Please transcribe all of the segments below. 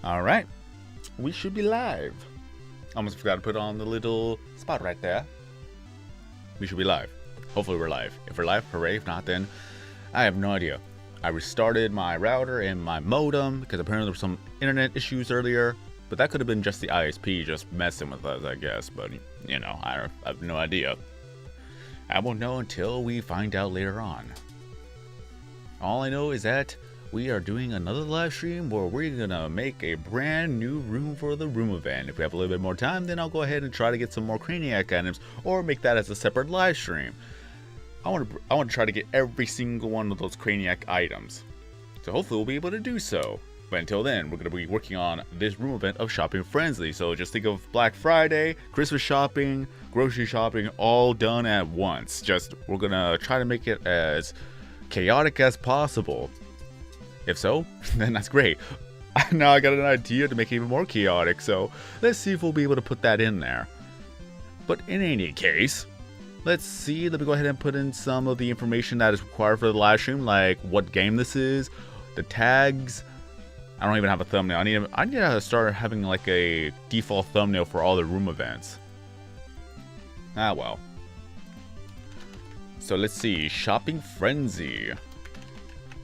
Alright, we should be live. Almost forgot to put on the little spot right there. We should be live. Hopefully we're live. If we're live, hooray. If not, then I have no idea. I restarted my router and my modem because apparently there were some internet issues earlier. But that could have been just the ISP just messing with us, I guess. But, you know, I have no idea. I won't know until we find out later on. All I know is that we are doing another live stream where we're gonna make a brand new room for the room event. If we have a little bit more time, then I'll go ahead and try to get some more Craniac items or make that as a separate live stream. I want to try to get every single one of those Craniac items. So hopefully we'll be able to do so. But until then, we're going to be working on this room event of Shopping Frenzy. So just think of Black Friday, Christmas shopping, grocery shopping, all done at once. We're going to try to make it as chaotic as possible. If so, then that's great. Now I got an idea to make it even more chaotic, so let's see if we'll be able to put that in there. But in any case, let me go ahead and put in some of the information that is required for the live stream, like what game this is, the tags. I don't even have a thumbnail. I need to start having like a default thumbnail for all the room events. Ah well. So let's see, Shopping Frenzy.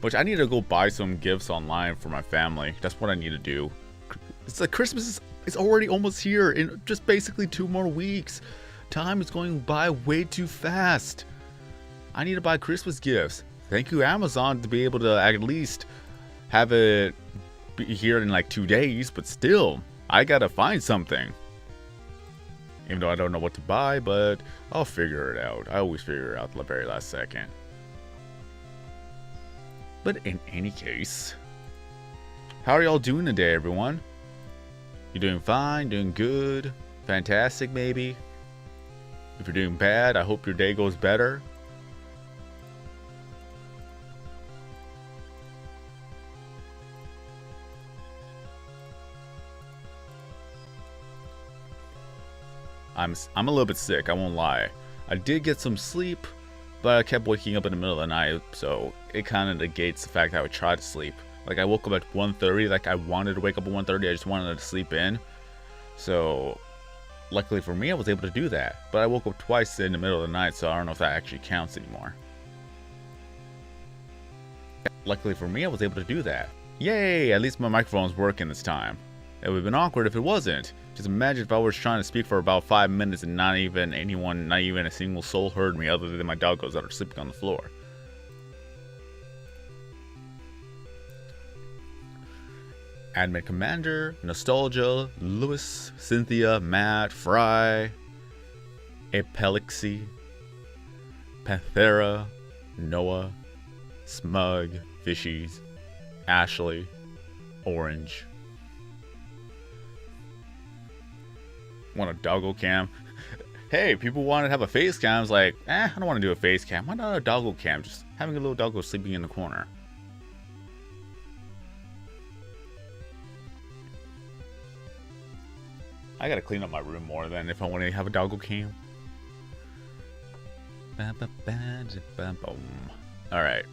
Which I need to go buy some gifts online for my family. That's what I need to do. It's like Christmas is already almost here in just basically 2 more weeks. Time is going by way too fast. I need to buy Christmas gifts. Thank you, Amazon, to be able to at least have it be here in like 2 days. But still, I gotta find something. Even though I don't know what to buy, but I'll figure it out. I always figure it out at the very last second. But in any case, how are y'all doing today, everyone? You doing fine? Doing good? Fantastic, maybe? If you're doing bad, I hope your day goes better. I'm a little bit sick, I won't lie. I did get some sleep, but I kept waking up in the middle of the night, so it kind of negates the fact that I would try to sleep. Like, I woke up at 1:30, like I wanted to wake up at 1:30, I just wanted to sleep in. So, luckily for me, I was able to do that. But I woke up twice in the middle of the night, so I don't know if that actually counts anymore. Luckily for me, I was able to do that. Yay! At least my microphone's working this time. It would have been awkward if it wasn't. Just imagine if I was trying to speak for about 5 minutes and not even a single soul heard me other than my doggos that are sleeping on the floor. Admin Commander, Nostalgia, Lewis, Cynthia, Matt, Fry, Apelixy, Panthera, Noah, Smug, Fishies, Ashley, Orange. Want a doggo cam? Hey, people want to have a face cam. It's like, I don't want to do a face cam. Why not a doggo cam? Just having a little doggo sleeping in the corner. I gotta clean up my room more than if I want to have a doggo cam. Alright.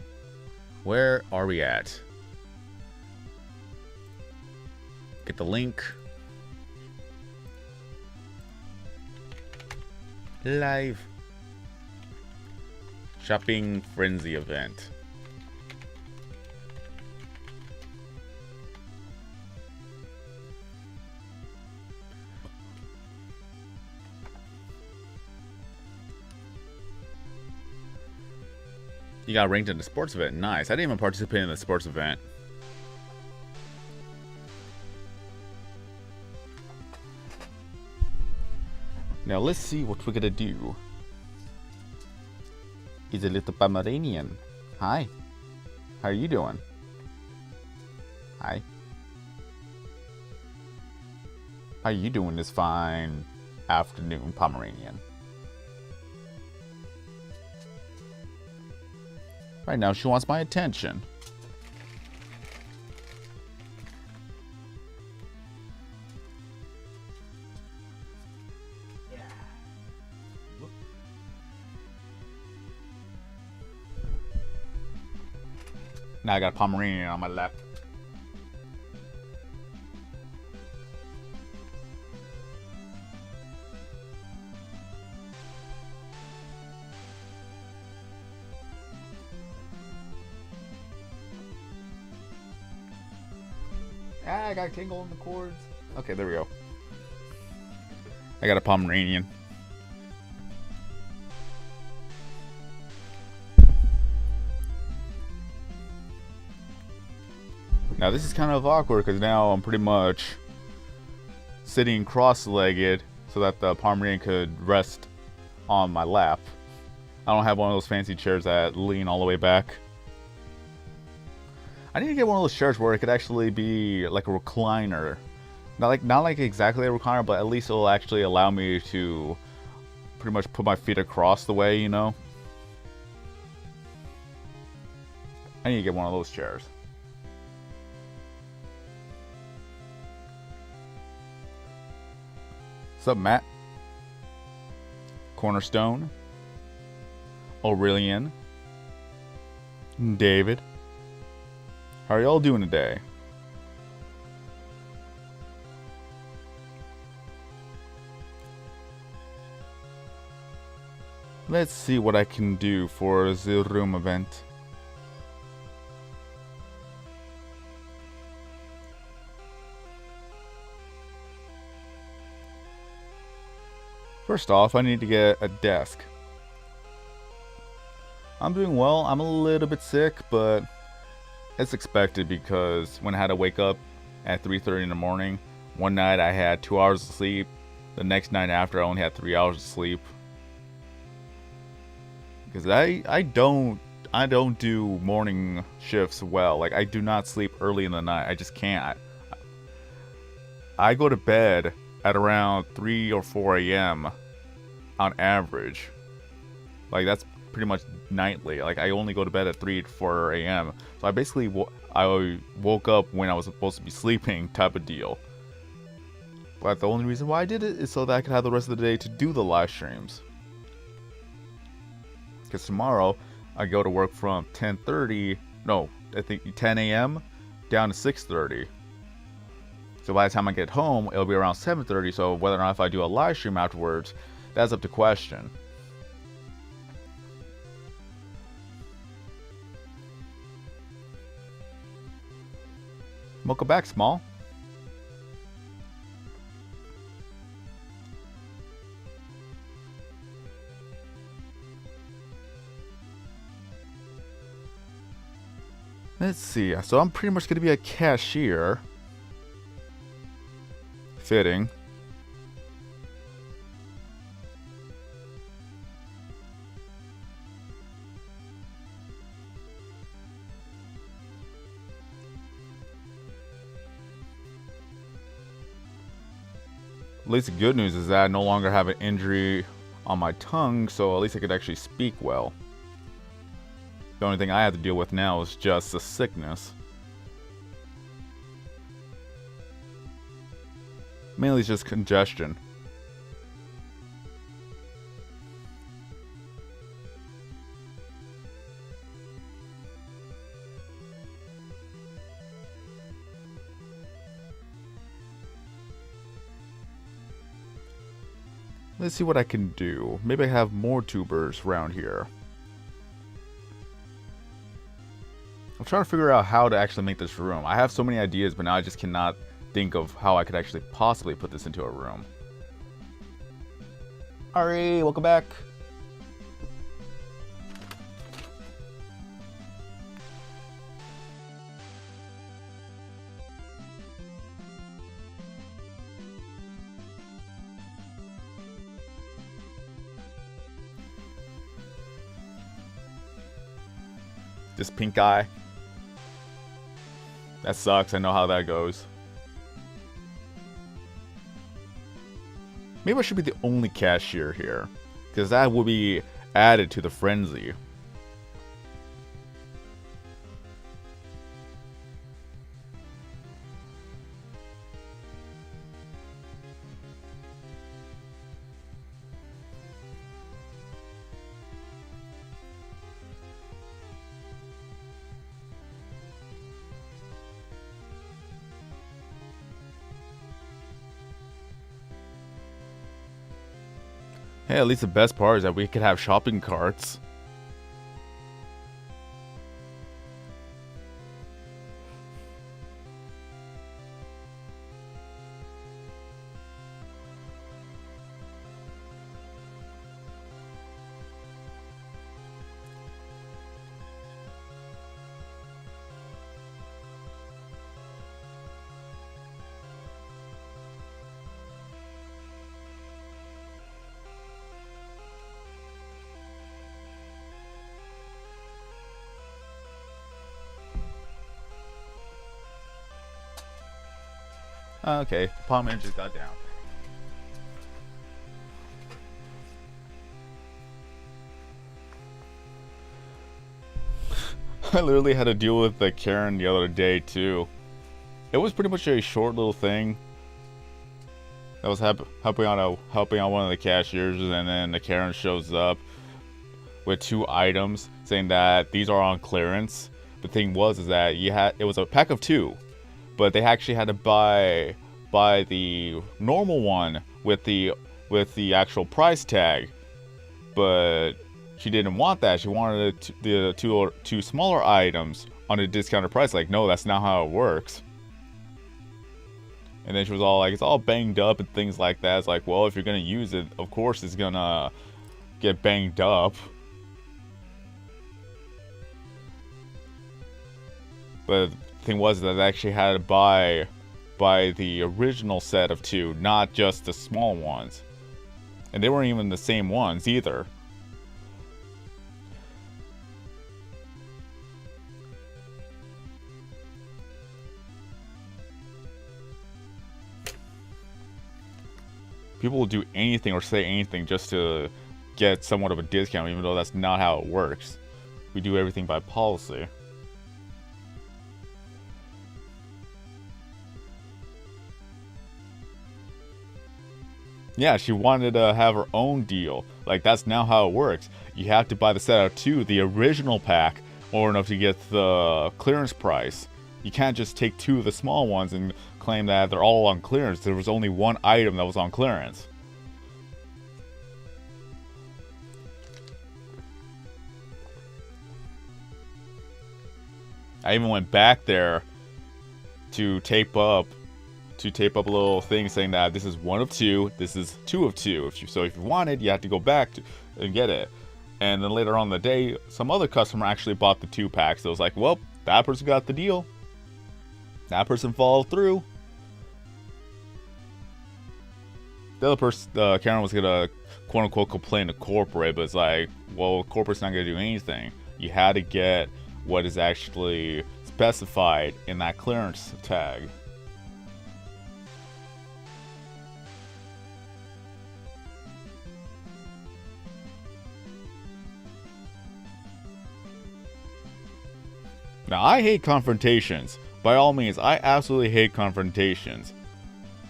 Where are we at? Get the link. Live. Shopping Frenzy event. You got ranked in the sports event. Nice. I didn't even participate in the sports event. Now let's see what we're gonna do. Is a little Pomeranian. Hi. How are you doing? Hi. How are you doing this fine afternoon, Pomeranian? Right now she wants my attention. Now I got a Pomeranian on my lap. Ah, I got tingle in the cords. Okay, there we go. I got a Pomeranian. Now this is kind of awkward because now I'm pretty much sitting cross-legged so that the Pomeranian could rest on my lap. I don't have one of those fancy chairs that lean all the way back. I need to get one of those chairs where it could actually be like a recliner. Not like exactly a recliner, but at least it'll actually allow me to pretty much put my feet across the way, you know? I need to get one of those chairs. What's up, Matt? Cornerstone. Aurelian. David. How are y'all doing today? Let's see what I can do for the room event. First off, I need to get a desk. I'm doing well. I'm a little bit sick, but it's expected because when I had to wake up at 3:30 in the morning, one night I had 2 hours of sleep. The next night after, I only had 3 hours of sleep. Because I don't do morning shifts well. Like, I do not sleep early in the night. I just can't. I go to bed at around 3 or 4 a.m. on average. Like, that's pretty much nightly. Like, I only go to bed at 3 to 4 a.m. So I basically I woke up when I was supposed to be sleeping type of deal. But the only reason why I did it is so that I could have the rest of the day to do the live streams. Because tomorrow I go to work from 10:30, no, I think 10 a.m. down to 6:30. So by the time I get home, it'll be around 7:30. So whether or not if I do a live stream afterwards, that's up to question. Welcome back, Small. Let's see. So I'm pretty much going to be a cashier. Fitting. At least the good news is that I no longer have an injury on my tongue, so at least I could actually speak well. The only thing I have to deal with now is just the sickness. Mainly it's just congestion. Let's see what I can do. Maybe I have more tubers around here. I'm trying to figure out how to actually make this room. I have so many ideas, but now I just cannot think of how I could actually possibly put this into a room. Ari, welcome back. This pink eye. That sucks. I know how that goes. Maybe I should be the only cashier here, because that will be added to the frenzy. Hey, at least the best part is that we could have shopping carts. Okay, palm inch just got down. I literally had to deal with the Karen the other day too. It was pretty much a short little thing. I was helping out one of the cashiers, and then the Karen shows up with 2 items, saying that these are on clearance. The thing is that it was a pack of 2, but they actually had to buy the normal one with the actual price tag, but she didn't want that. She wanted the two smaller items on a discounted price. Like, no, that's not how it works. And then she was all like, it's all banged up and things like that. It's like, well, if you're gonna use it, of course it's gonna get banged up. But the thing was that I actually had to buy the original set of 2, not just the small ones. And they weren't even the same ones either. People will do anything or say anything just to get somewhat of a discount, even though that's not how it works. We do everything by policy. Yeah, she wanted to have her own deal. Like, that's now how it works. You have to buy the set of 2, the original pack, or enough to get the clearance price. You can't just take 2 of the small ones and claim that they're all on clearance. There was only 1 item that was on clearance. I even went back there to tape up a little thing saying that this is 1 of 2, this is 2 of 2. So if you wanted, you had to go back and get it. And then later on in the day, some other customer actually bought the 2 packs. So it was like, well, that person got the deal. That person followed through. The other person, Karen, was gonna quote unquote complain to corporate, but it's like, well, corporate's not gonna do anything. You had to get what is actually specified in that clearance tag. Now, I hate confrontations. By all means, I absolutely hate confrontations.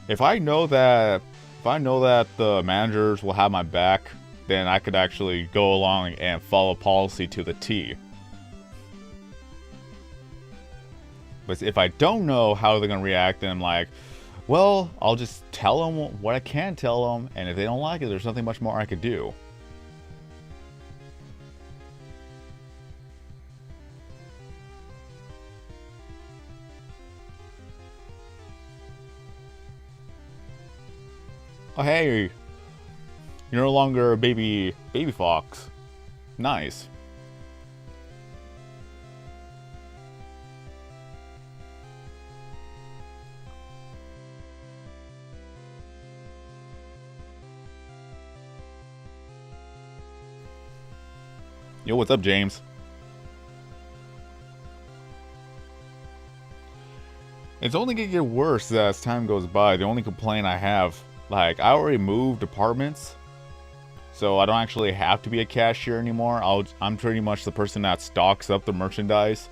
If I know that the managers will have my back, then I could actually go along and follow policy to the T. But if I don't know how they're gonna react, then I'm like, well, I'll just tell them what I can tell them, and if they don't like it, there's nothing much more I could do. Oh, hey, you're no longer a baby fox. Nice. Yo, what's up, James? It's only gonna get worse as time goes by. The only complaint I have, like, I already moved apartments, so I don't actually have to be a cashier anymore. I'm pretty much the person that stocks up the merchandise.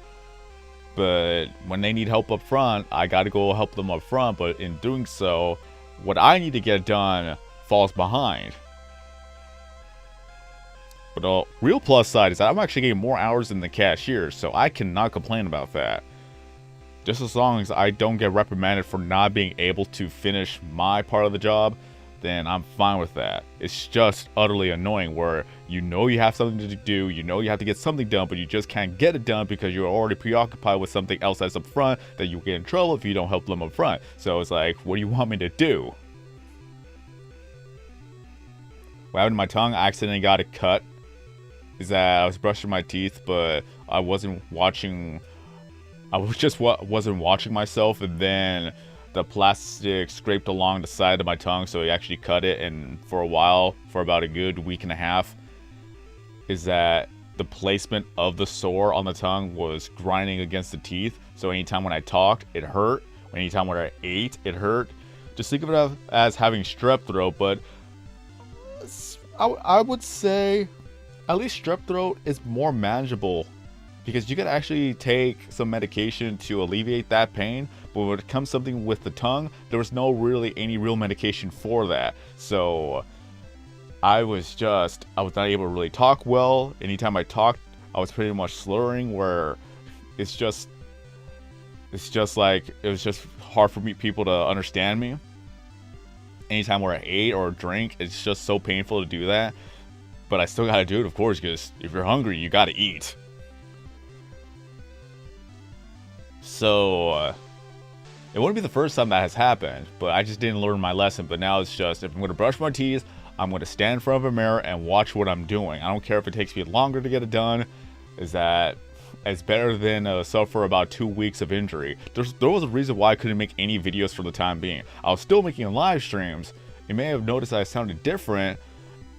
But when they need help up front, I gotta go help them up front. But in doing so, what I need to get done falls behind. But the real plus side is that I'm actually getting more hours than the cashier, so I cannot complain about that. Just as long as I don't get reprimanded for not being able to finish my part of the job, then I'm fine with that. It's just utterly annoying where you know you have something to do, you know you have to get something done, but you just can't get it done because you're already preoccupied with something else that's up front that you'll get in trouble if you don't help them up front. So it's like, what do you want me to do? What happened to my tongue? I accidentally got it cut. Is that I was brushing my teeth, but I wasn't watching. I wasn't watching myself, and then the plastic scraped along the side of my tongue, so he actually cut it. And for a while, for about a good week and a half, is that the placement of the sore on the tongue was grinding against the teeth. So anytime when I talked, it hurt. Anytime when I ate, it hurt. Just think of it as having strep throat, but I would say at least strep throat is more manageable because you can actually take some medication to alleviate that pain. But when it comes to something with the tongue, there was no really any real medication for that. So I was not able to really talk well. Anytime I talked, I was pretty much slurring, where it's just like it was just hard for people to understand me. Anytime where I ate or drank, it's just so painful to do that. But I still gotta do it, of course, because if you're hungry, you gotta eat. So it wouldn't be the first time that has happened, but I just didn't learn my lesson. But now it's just, if I'm gonna brush my teeth, I'm gonna stand in front of a mirror and watch what I'm doing. I don't care if it takes me longer to get it done. It's better than suffer about 2 weeks of injury. There was a reason why I couldn't make any videos for the time being. I was still making live streams. You may have noticed that I sounded different,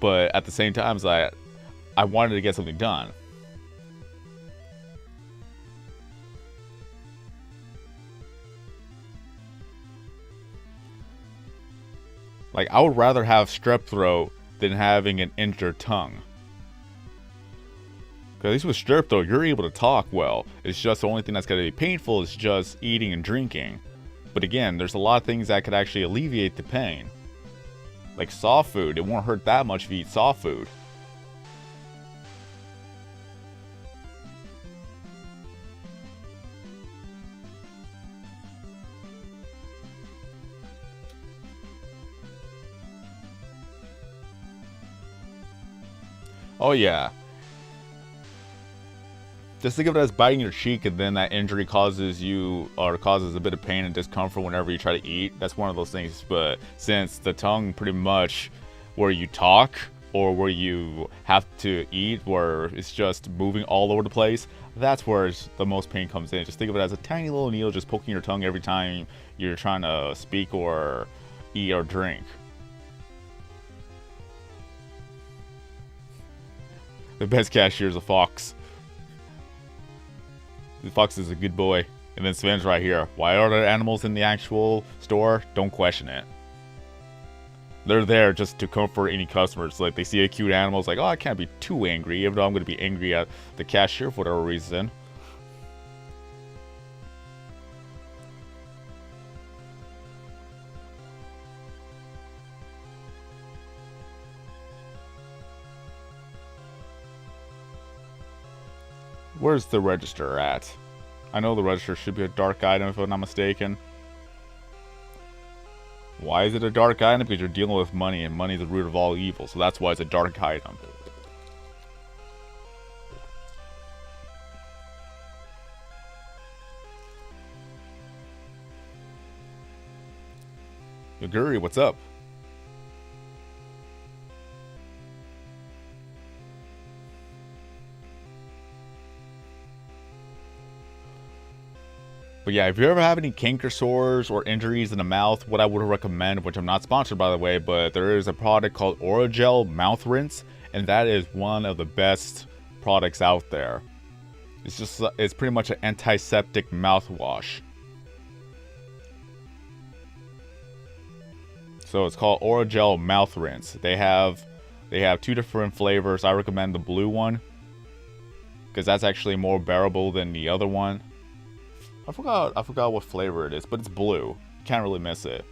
but at the same time, I wanted to get something done. Like, I would rather have strep throat than having an injured tongue. Because at least with strep throat, you're able to talk well. It's just the only thing that's going to be painful is just eating and drinking. But again, there's a lot of things that could actually alleviate the pain. Like soft food, it won't hurt that much if you eat soft food. Oh yeah. Just think of it as biting your cheek, and then that injury causes a bit of pain and discomfort whenever you try to eat. That's one of those things. But since the tongue pretty much where you talk or where you have to eat, where it's just moving all over the place, that's where the most pain comes in. Just think of it as a tiny little needle just poking your tongue every time you're trying to speak or eat or drink. The best cashier is a fox. The fox is a good boy. And then Sven's right here. Why are there animals in the actual store? Don't question it. They're there just to comfort any customers. Like, they see a cute animal, it's like, oh, I can't be too angry, even though I'm going to be angry at the cashier for whatever reason. Where's the register at? I know the register should be a dark item if I'm not mistaken. Why is it a dark item? Because you're dealing with money, and money is the root of all evil, so that's why it's a dark item. Yoguri, what's up? But yeah, if you ever have any canker sores or injuries in the mouth, what I would recommend, which I'm not sponsored by the way, but there is a product called Oragel Mouth Rinse, and that is one of the best products out there. It's pretty much an antiseptic mouthwash. So it's called Oragel Mouth Rinse. They have 2 different flavors. I recommend the blue one because that's actually more bearable than the other one. I forgot what flavor it is, but it's blue. You can't really miss it.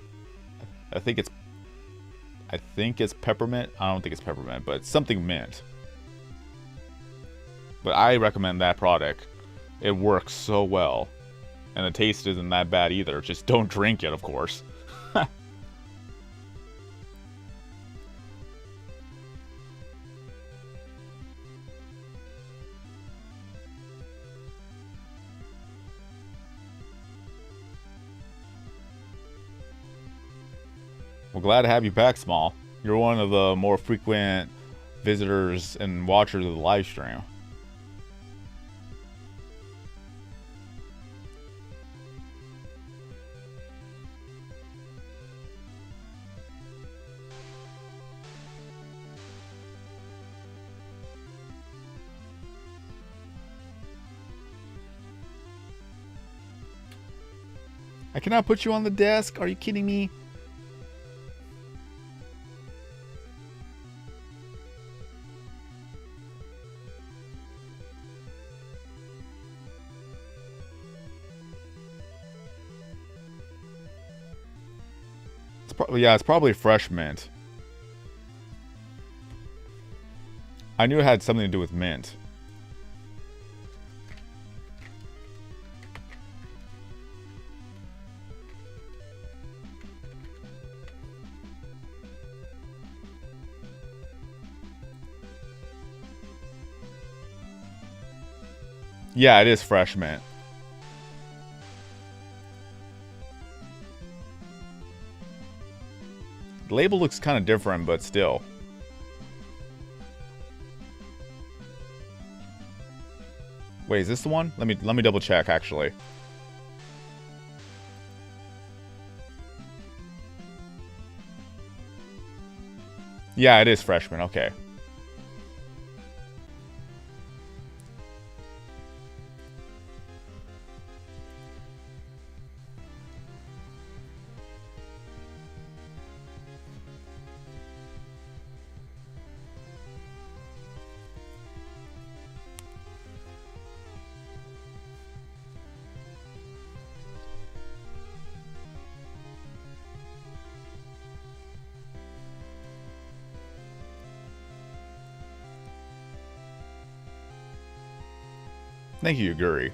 I think it's peppermint. I don't think it's peppermint, but it's something mint. But I recommend that product. It works so well. And the taste isn't that bad either. Just don't drink it, of course. Well, glad to have you back, Small. You're one of the more frequent visitors and watchers of the live stream. I cannot put you on the desk. Are you kidding me? Yeah, it's probably fresh mint. I knew it had something to do with mint. Yeah, it is fresh mint. The label looks kind of different, but still. Wait, is this the one? Let me double check actually. Yeah, it is freshman. Okay. Thank you, Yaguri.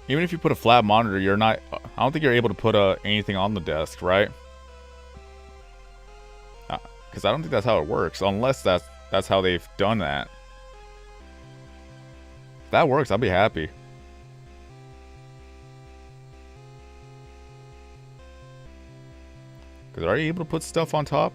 Even if you put a flat monitor, you're not... I don't think you're able to put anything on the desk, right? Because I don't think that's how it works, unless that's how they've done that. If that works, I'll be happy. Because are you able to put stuff on top?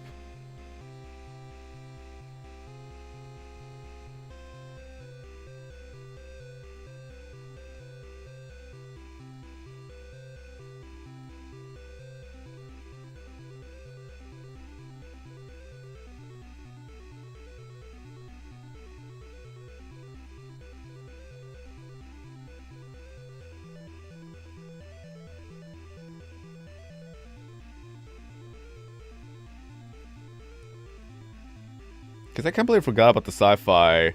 Because I can't believe I forgot about the sci-fi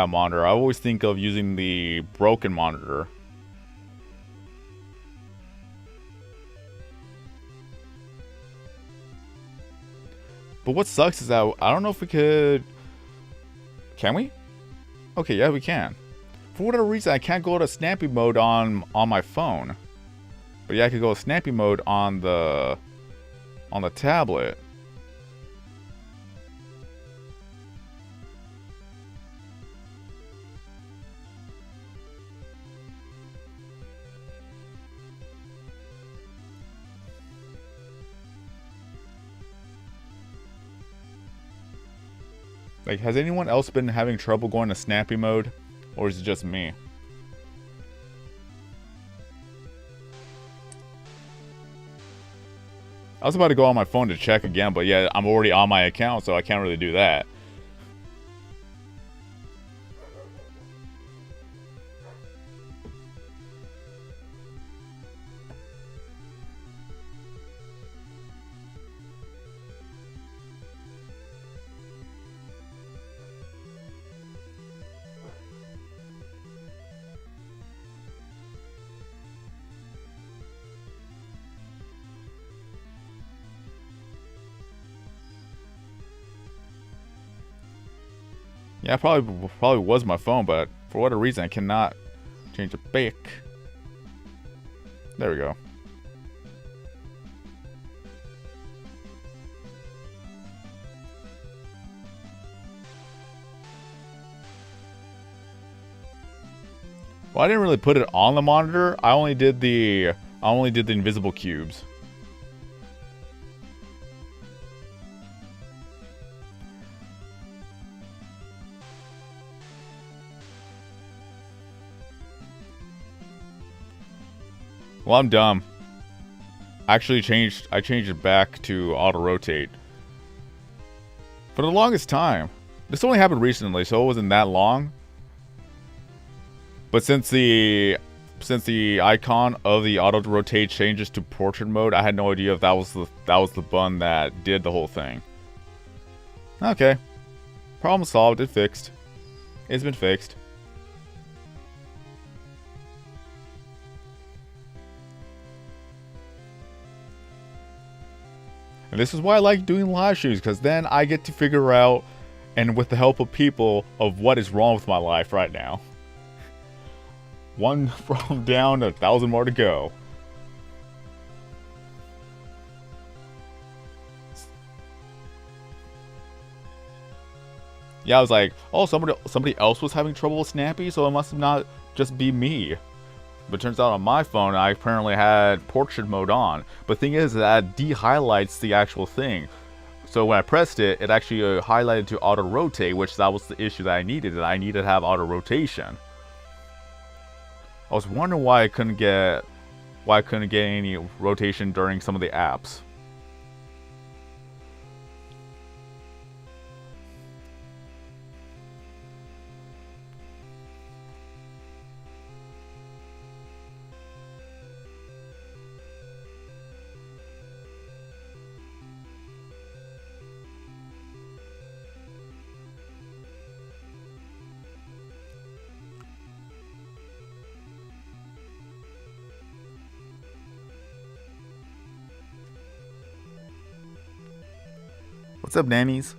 monitor. I always think of using the broken monitor. But what sucks is that I don't know if we could... Can we? Okay, yeah, we can. For whatever reason, I can't go to snappy mode on my phone. But yeah, I could go to snappy mode on the tablet. Like, has anyone else been having trouble going to snappy mode? Or is it just me? I was about to go on my phone to check again, but yeah, I'm already on my account, so I can't really do that. Yeah, probably was my phone, but for whatever reason, I cannot change it back. There we go. Well, I didn't really put it on the monitor. I only did the invisible cubes. Well, I'm dumb. I changed it back to auto rotate. For the longest time. This only happened recently, so it wasn't that long. But since the icon of the auto rotate changes to portrait mode, I had no idea if that was the button that did the whole thing. Okay. Problem solved, it fixed. It's been fixed. And this is why I like doing live streams, because then I get to figure out, and with the help of people, of what is wrong with my life right now. One problem down, 1,000 more to go. Yeah, I was like, oh, somebody else was having trouble with Snappy, so it must not just be me. But it turns out on my phone, I apparently had portrait mode on. But the thing is that de-highlights the actual thing. So when I pressed it, it actually highlighted to auto rotate, which that was the issue that I needed. That I needed to have auto rotation. I was wondering why I couldn't get any rotation during some of the apps. What's up, nannies?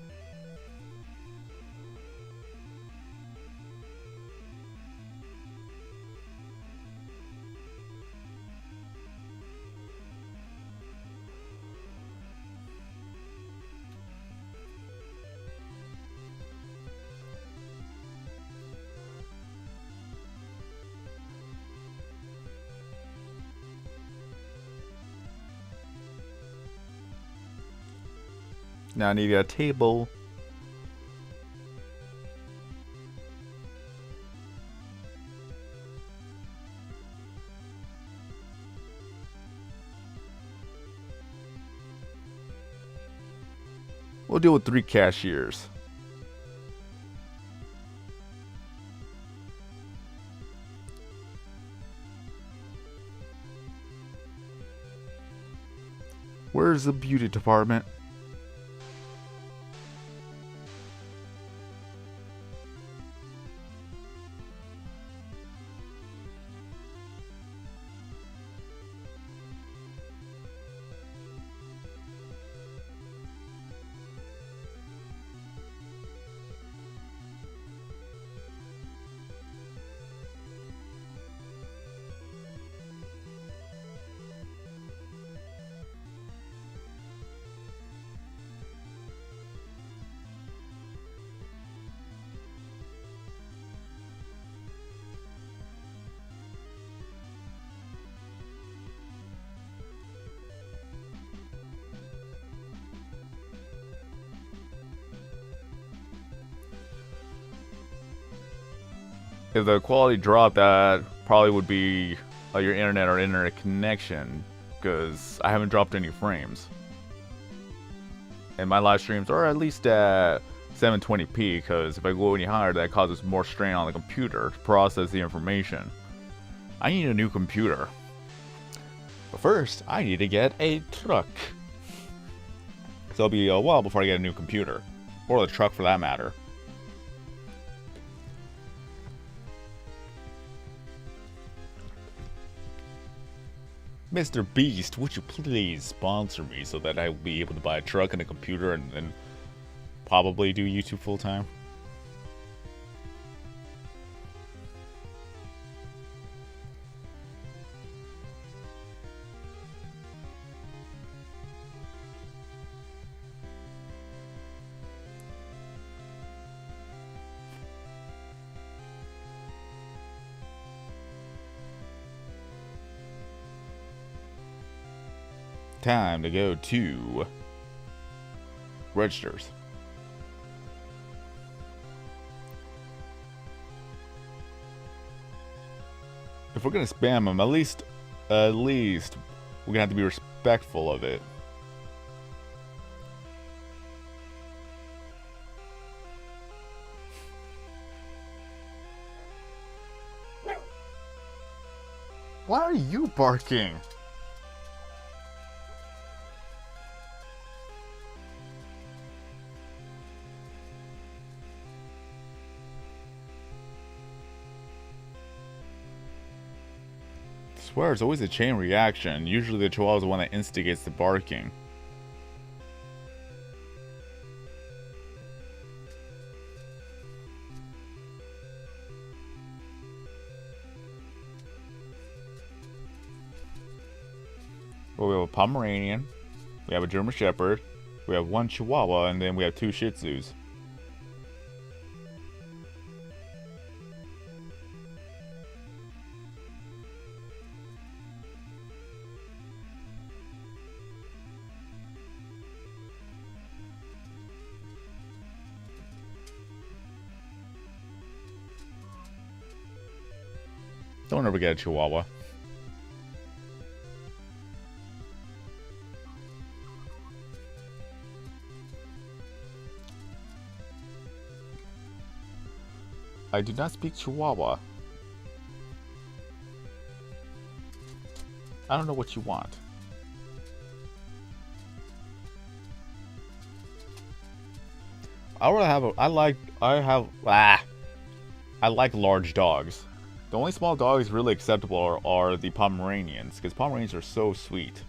Now I need a table. We'll deal with 3 cashiers. Where's the beauty department? If the quality dropped, that probably would be your internet or internet connection, because I haven't dropped any frames. And my live streams are at least at 720p, because if I go any higher, that causes more strain on the computer to process the information. I need a new computer. But first, I need to get a truck. So it'll be a while before I get a new computer. Or the truck for that matter. Mr. Beast, would you please sponsor me so that I will be able to buy a truck and a computer and then probably do YouTube full time? Time to go to registers. If we're gonna spam them, at least At least we're gonna have to be respectful of it. Why are you barking? I swear, it's always a chain reaction. Usually the Chihuahua is the one that instigates the barking. Well, we have a Pomeranian, we have a German Shepherd, we have one Chihuahua, and then we have 2 Shih Tzus. Don't ever get a Chihuahua. I do not speak Chihuahua. I don't know what you want. I would have a, I like large dogs. The only small dogs really acceptable are the Pomeranians, because Pomeranians are so sweet.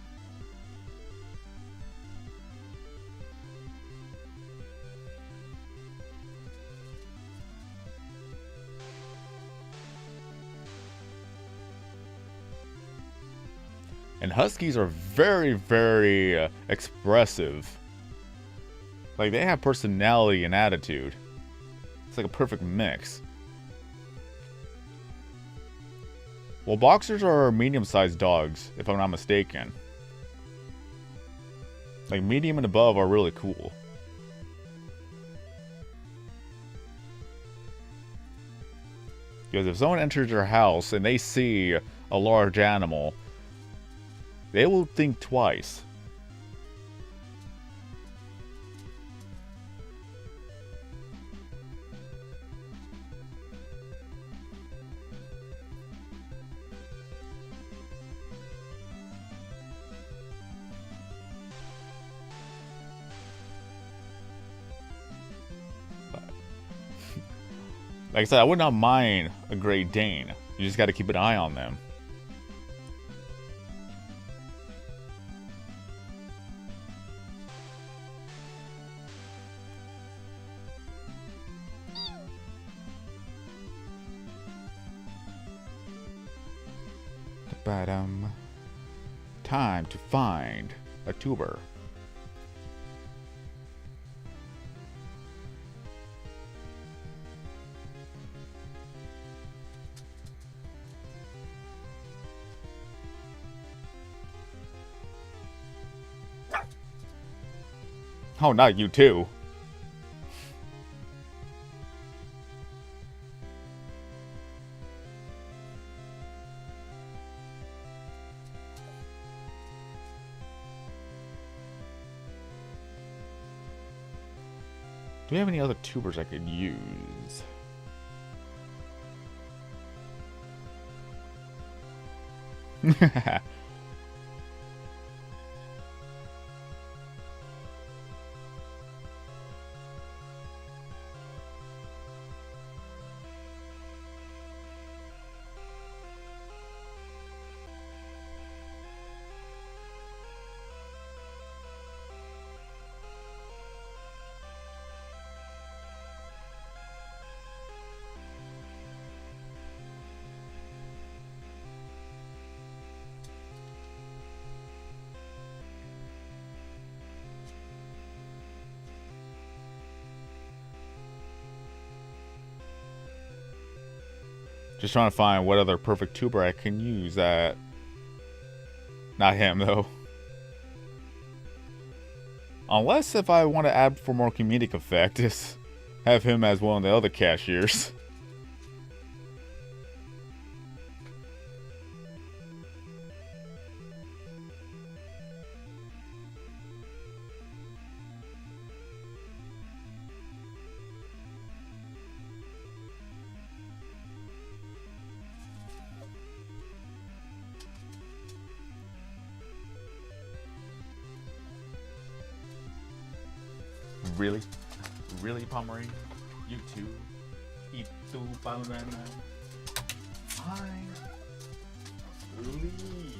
And Huskies are very, very expressive. Like, they have personality and attitude. It's like a perfect mix. Well, Boxers are medium-sized dogs, if I'm not mistaken. Like, medium and above are really cool. Because if someone enters your house and they see a large animal, they will think twice. Like I said, I would not mind a Great Dane. You just got to keep an eye on them. But time to find a tuber. Oh, not you too. Do we have any other tubers I could use? Just trying to find what other perfect tuber I can use that... Not him, though. Unless if I want to add for more comedic effect, just have him as one of the other cashiers. Really? Really, Pomeranian? You too? Eat two banana. I leave.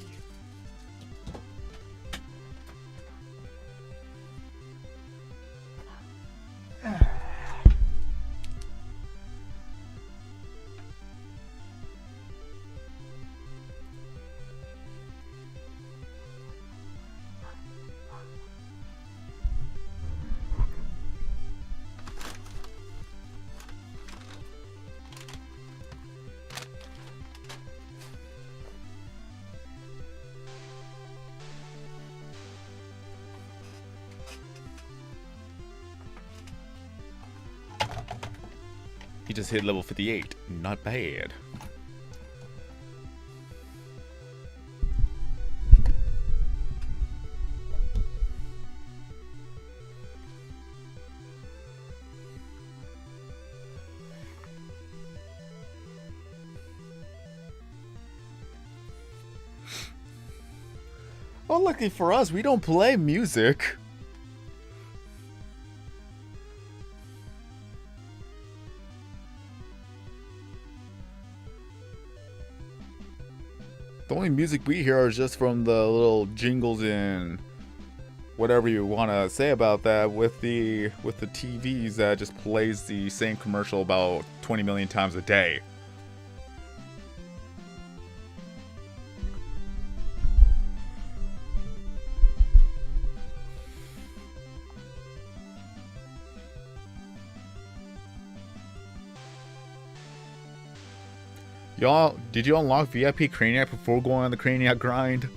He just hit level 58. Not bad. Well, luckily for us, we don't play music. The only music we hear is just from the little jingles and whatever you want to say about that with the TVs that just plays the same commercial about 20 million times a day. Y'all, did you unlock VIP Craniac before going on the Craniac grind?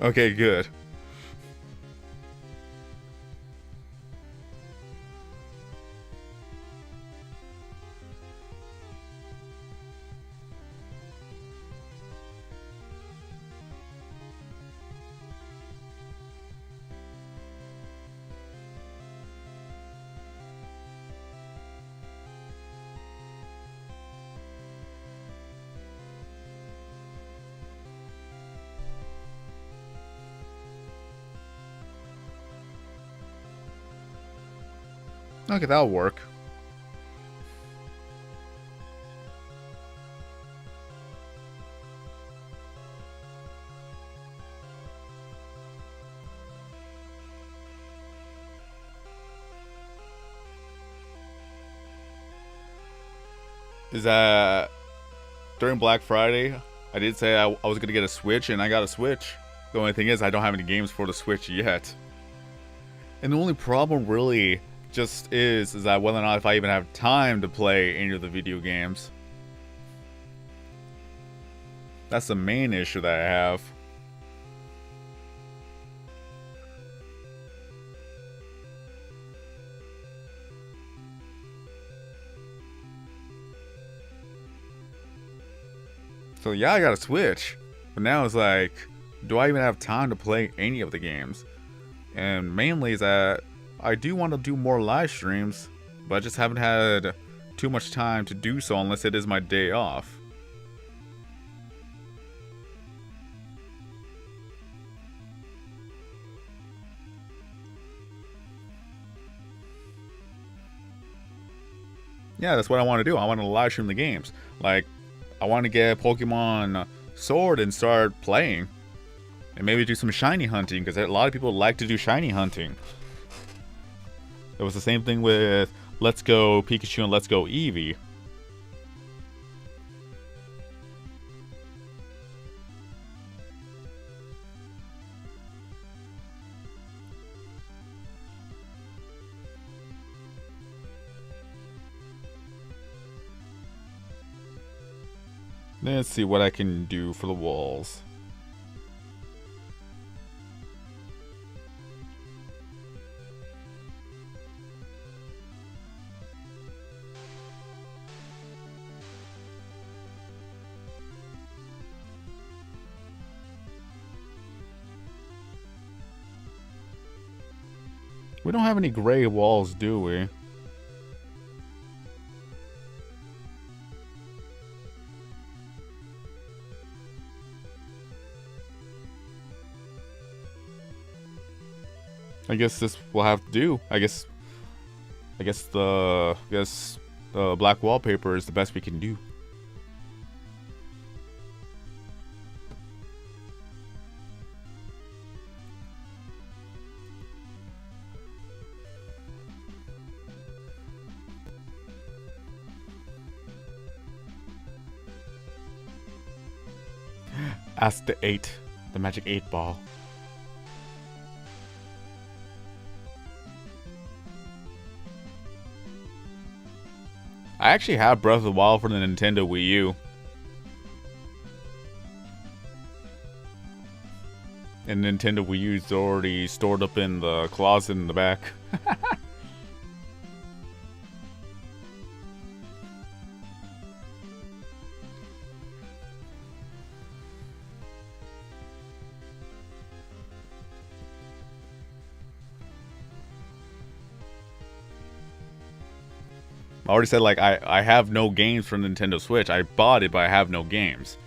Okay, good. Okay, that'll work. Is that during Black Friday, I did say I was going to get a Switch, and I got a Switch. The only thing is I don't have any games for the Switch yet. And the only problem really just is that whether or not if I even have time to play any of the video games. That's the main issue that I have. So yeah, I got a Switch, but now it's like, do I even have time to play any of the games? And mainly is that I do want to do more live streams, but I just haven't had too much time to do so unless it is my day off. Yeah, that's what I want to do. I want to live stream the games. Like, I want to get Pokemon Sword and start playing. And maybe do some shiny hunting, because a lot of people like to do shiny hunting. It was the same thing with Let's Go Pikachu and Let's Go Eevee. Let's see what I can do for the walls. We don't have any gray walls, do we? I guess this will have to do. I guess the black wallpaper is the best we can do. Ask the 8, the magic 8 ball. I actually have Breath of the Wild for the Nintendo Wii U. And Nintendo Wii U is already stored up in the closet in the back. I already said, like, I have no games for Nintendo Switch. I bought it, but I have no games.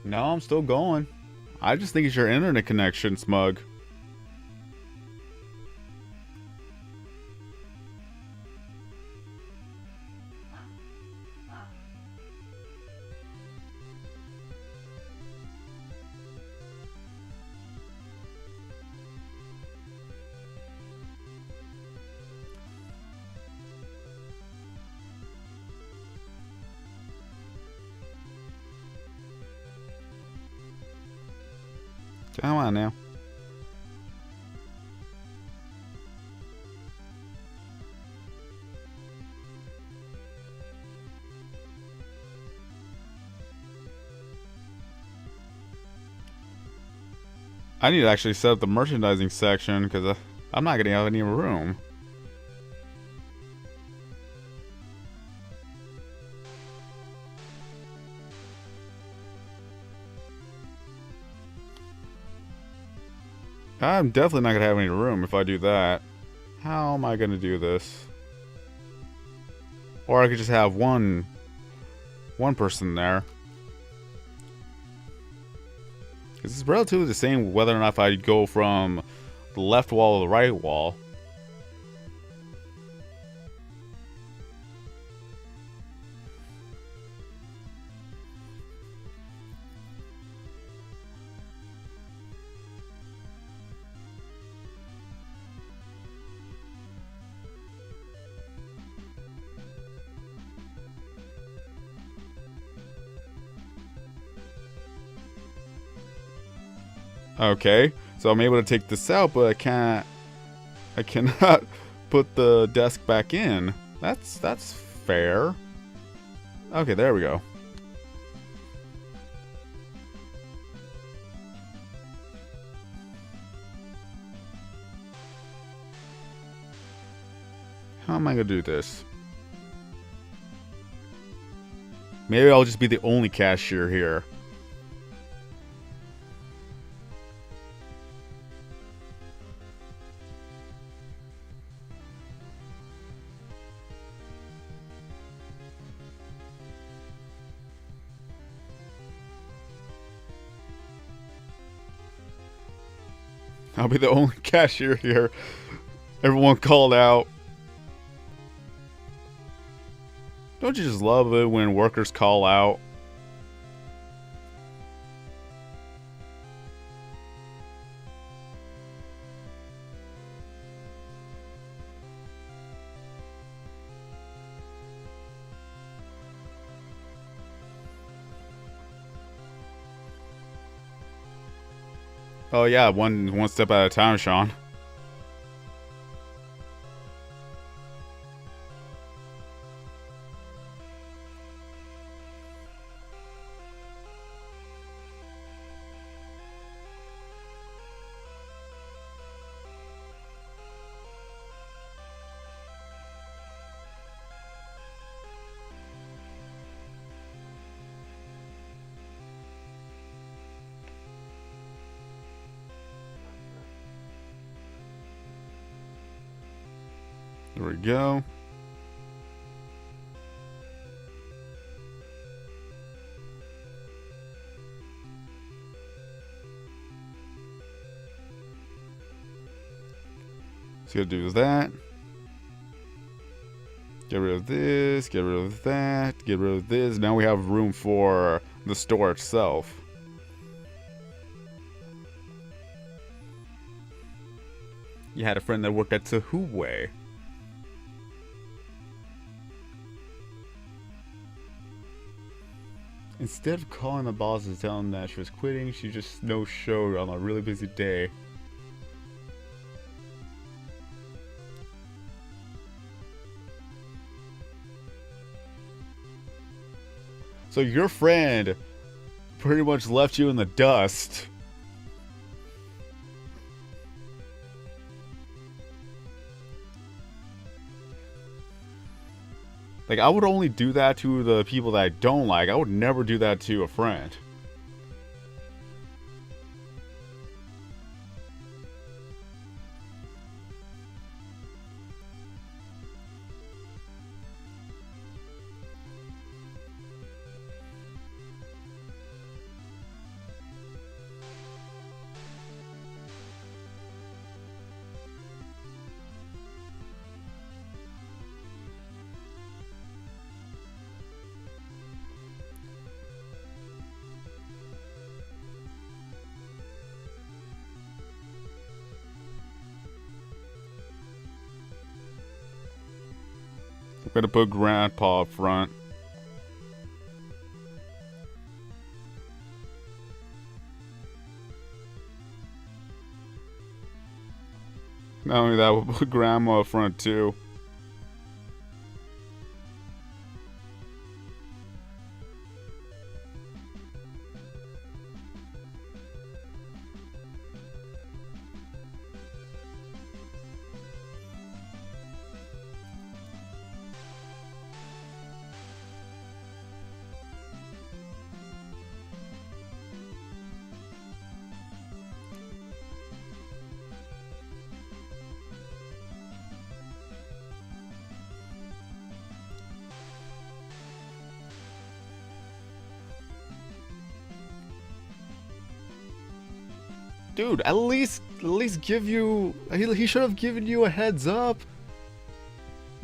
No, I'm still going. I just think it's your internet connection, Smug. Come on now. I need to actually set up the merchandising section because I'm not going to have any room. I'm definitely not going to have any room if I do that. How am I going to do this? Or I could just have one person there. Because it's relatively the same whether or not if I go from the left wall to the right wall. Okay, so I'm able to take this out, but I cannot put the desk back in. That's fair. Okay, there we go. How am I gonna do this? Maybe I'll just be the only cashier here. I'll be the only cashier here. Everyone called out. Don't you just love it when workers call out? Oh yeah, one step at a time, Sean. There we go. So gotta do that. Get rid of this, get rid of that, get rid of this. Now we have room for the store itself. You had a friend that worked at Tahuway. Instead of calling the boss and telling them that she was quitting, she just no-showed on a really busy day. So your friend pretty much left you in the dust. Like, I would only do that to the people that I don't like. I would never do that to a friend. I'm gonna put Grandpa up front. Not only that, we'll put Grandma up front too. Dude, at least give you... He should have given you a heads up.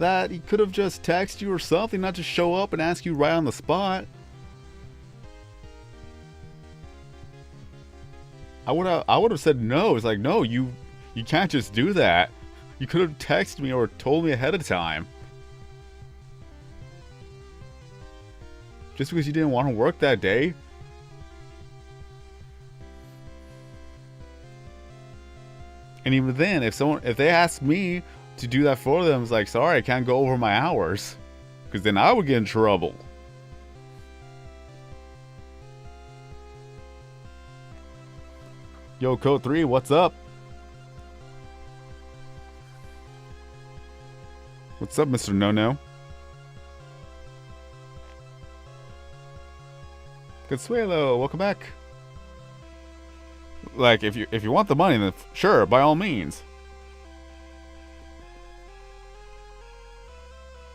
That he could have just texted you or something, not just show up and ask you right on the spot. I would have said no. It's like, no, you can't just do that. You could have texted me or told me ahead of time. Just because you didn't want to work that day. And even then, if they asked me to do that for them, it's like, sorry, I can't go over my hours. Because then I would get in trouble. Yo, Code 3, what's up? What's up, Mr. No-No? Consuelo, welcome back. Like, if you want the money, then sure, by all means.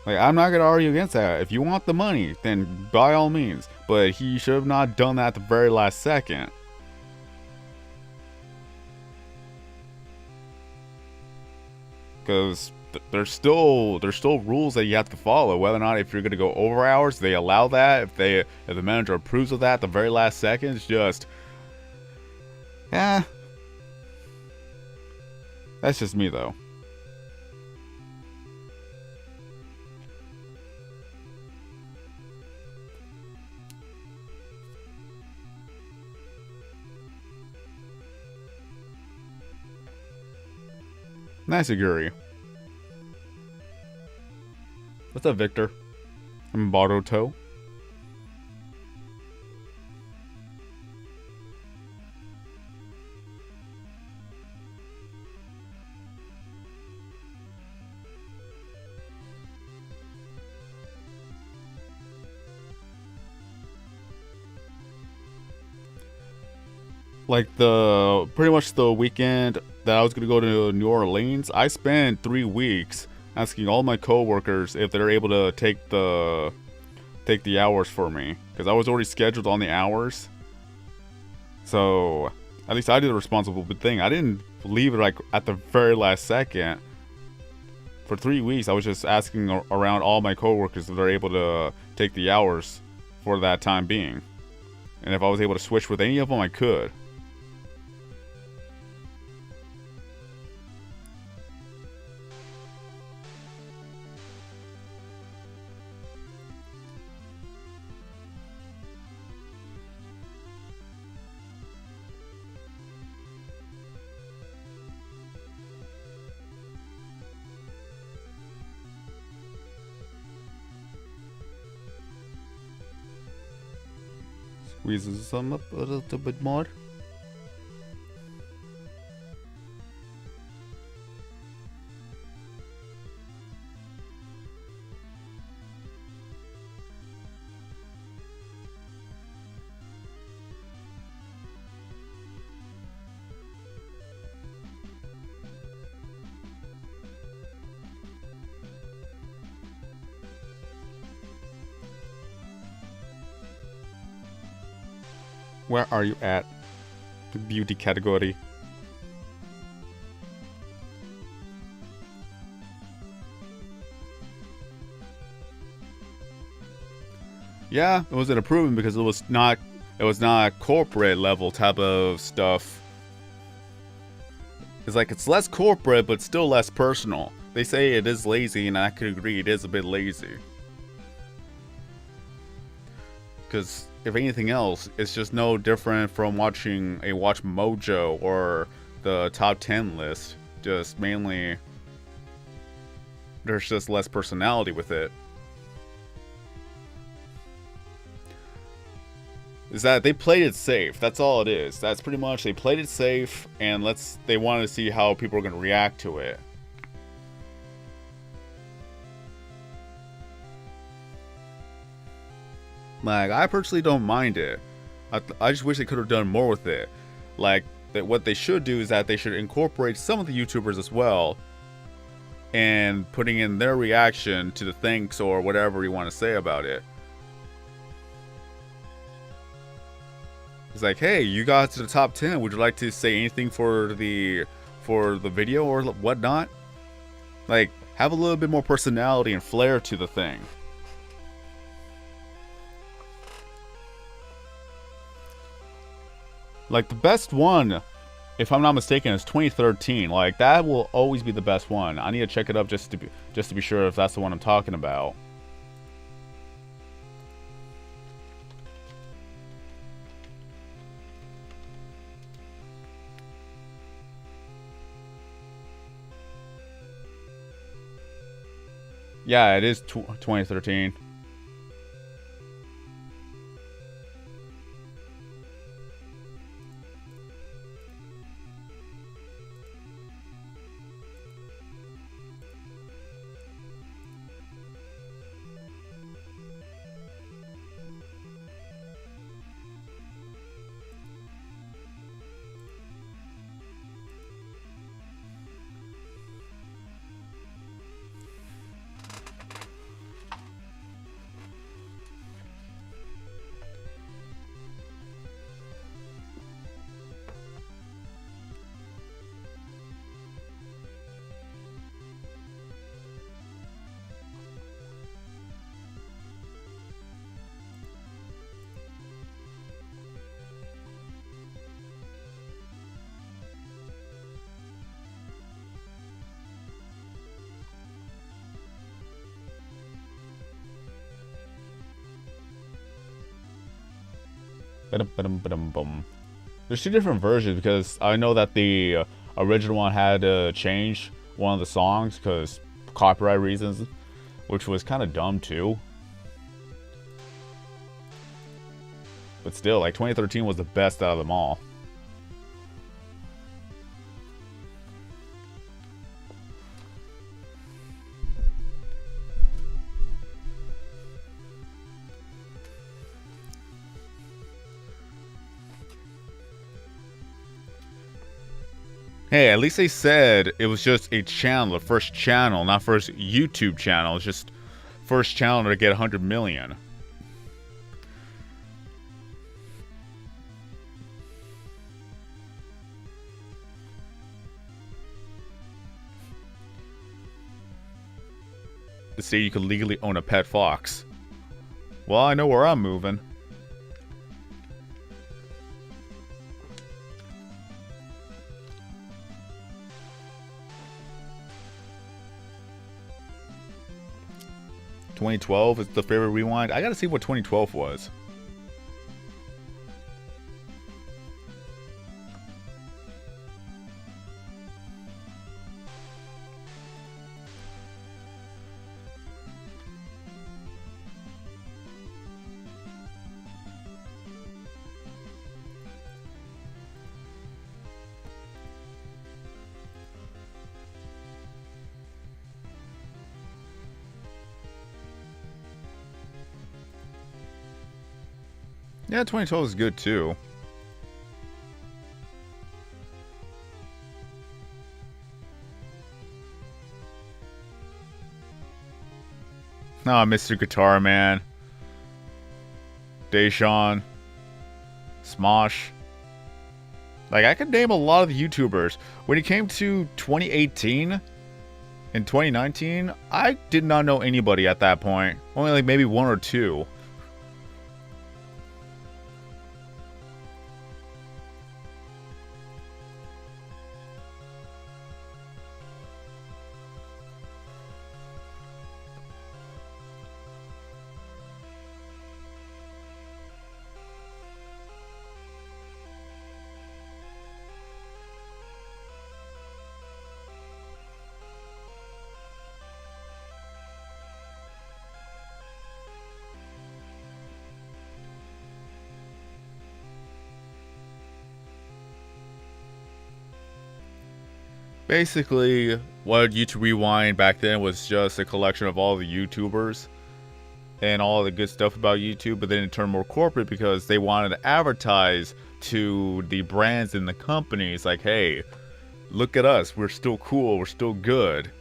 Like, I'm not gonna argue against that. If you want the money, then by all means. But he should have not done that at the very last second. because there's still rules that you have to follow. Whether or not if you're gonna go over hours, they allow that. If the manager approves of that at the very last second, it's just, yeah. That's just me though. Nice, Aguri. What's up, Victor? I'm Baruto. Like pretty much the weekend that I was gonna go to New Orleans, I spent 3 weeks asking all my coworkers if they're able to take the hours for me, because I was already scheduled on the hours. So at least I did a responsible thing. I didn't leave it like at the very last second. For 3 weeks, I was just asking around all my coworkers if they're able to take the hours for that time being, and if I was able to switch with any of them, I could. Squeezes some up a little bit more. Where are you at? The beauty category. Yeah, it wasn't approving because it was not corporate level type of stuff. It's like it's less corporate but still less personal. They say it is lazy, and I could agree it is a bit lazy. Because if anything else, it's just no different from watching a Watch Mojo or the top 10 list. Just mainly, there's just less personality with it. Is that they played it safe. That's all it is. That's pretty much, they played it safe, and they wanted to see how people are going to react to it. Like, I personally don't mind it. I just wish they could have done more with it. Like, what they should do is that they should incorporate some of the YouTubers as well, and putting in their reaction to the thanks or whatever you want to say about it. It's like, hey, you got to the top 10. Would you like to say anything for the video or whatnot? Like, have a little bit more personality and flair to the thing. Like, the best one, if I'm not mistaken, is 2013. Like, that will always be the best one. I need to check it up just to be sure if that's the one I'm talking about. Yeah, it is 2013. Ba-dum-ba-dum-ba-dum-bum. There's 2 different versions because I know that the original one had to change one of the songs because copyright reasons, which was kind of dumb too. But still, like 2013 was the best out of them all. Hey, at least they said it was just a channel, the first channel, not first YouTube channel. It's just first channel to get 100 million. To say you could legally own a pet fox. Well, I know where I'm moving. (2012) is the favorite rewind. I gotta see what 2012 was. Yeah, 2012 is good too. Oh, Mr. Guitar Man. Deshawn. Smosh. Like, I could name a lot of the YouTubers. When it came to 2018 and 2019, I did not know anybody at that point. Only like maybe 1 or 2. Basically, what YouTube Rewind back then was just a collection of all the YouTubers and all the good stuff about YouTube, but then it turned more corporate because they wanted to advertise to the brands and the companies like, hey, look at us, we're still cool, we're still good.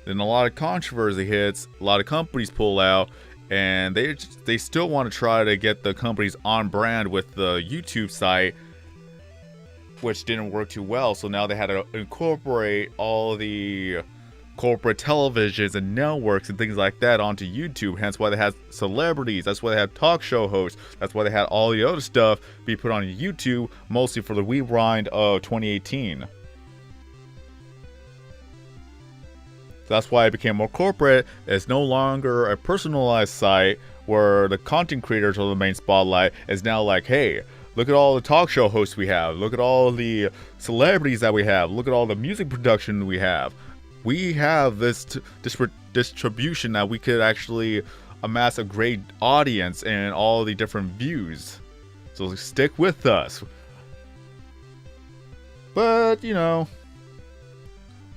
Then a lot of controversy hits, a lot of companies pull out, and they still want to try to get the companies on brand with the YouTube site, which didn't work too well. So now they had to incorporate all the corporate televisions and networks and things like that onto YouTube. Hence why they had celebrities. That's why they had talk show hosts. That's why they had all the other stuff be put on YouTube, mostly for the rewind of 2018. That's why it became more corporate. It's no longer a personalized site where the content creators are the main spotlight. It's now like, hey, look at all the talk show hosts we have. Look at all the celebrities that we have. Look at all the music production we have. We have this distribution that we could actually amass a great audience and all the different views. So stick with us. But, you know,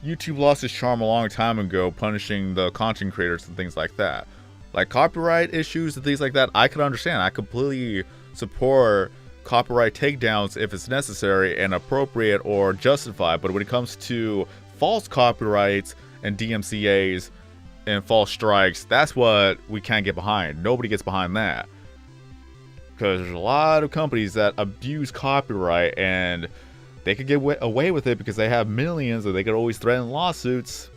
YouTube lost its charm a long time ago, punishing the content creators and things like that. Like copyright issues and things like that, I could understand. I completely support copyright takedowns if it's necessary and appropriate or justified. But when it comes to false copyrights and DMCAs and false strikes, that's what we can't get behind. Nobody gets behind that. Because there's a lot of companies that abuse copyright and they could get away with it because they have millions, or they could always threaten lawsuits.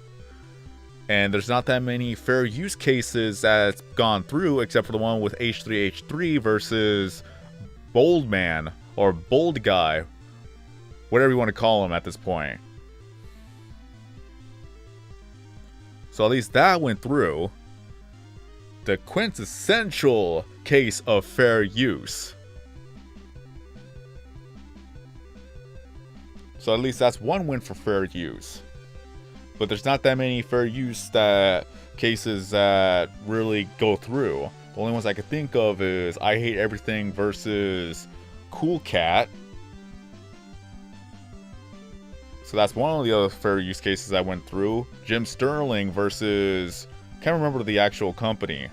And there's not that many fair use cases that's gone through, except for the one with H3H3 versus Bold Man, or Bold Guy, whatever you want to call him at this point. So at least that went through. The quintessential case of fair use. So at least that's one win for fair use. But there's not that many fair use cases that really go through. The only ones I could think of is I Hate Everything versus Cool Cat. So that's one of the other fair use cases I went through. Jim Sterling versus... can't remember the actual company.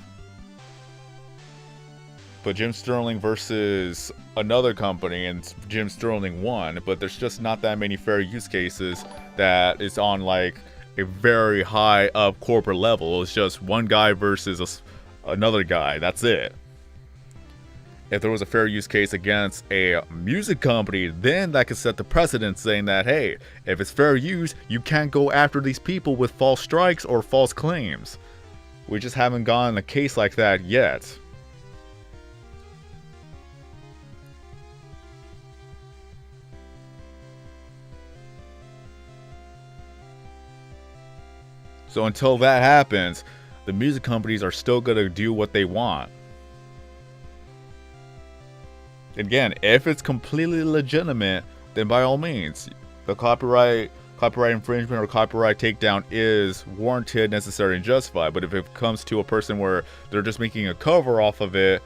But Jim Sterling versus another company, and Jim Sterling won. But there's just not that many fair use cases that is on like a very high up corporate level. It's just one guy versus another guy. That's it. If there was a fair use case against a music company, then that could set the precedent saying that, hey, if it's fair use, you can't go after these people with false strikes or false claims. We just haven't gotten a case like that yet. So until that happens, the music companies are still going to do what they want. Again, if it's completely legitimate, then by all means, the copyright infringement or copyright takedown is warranted, necessary, and justified. But if it comes to a person where they're just making a cover off of it,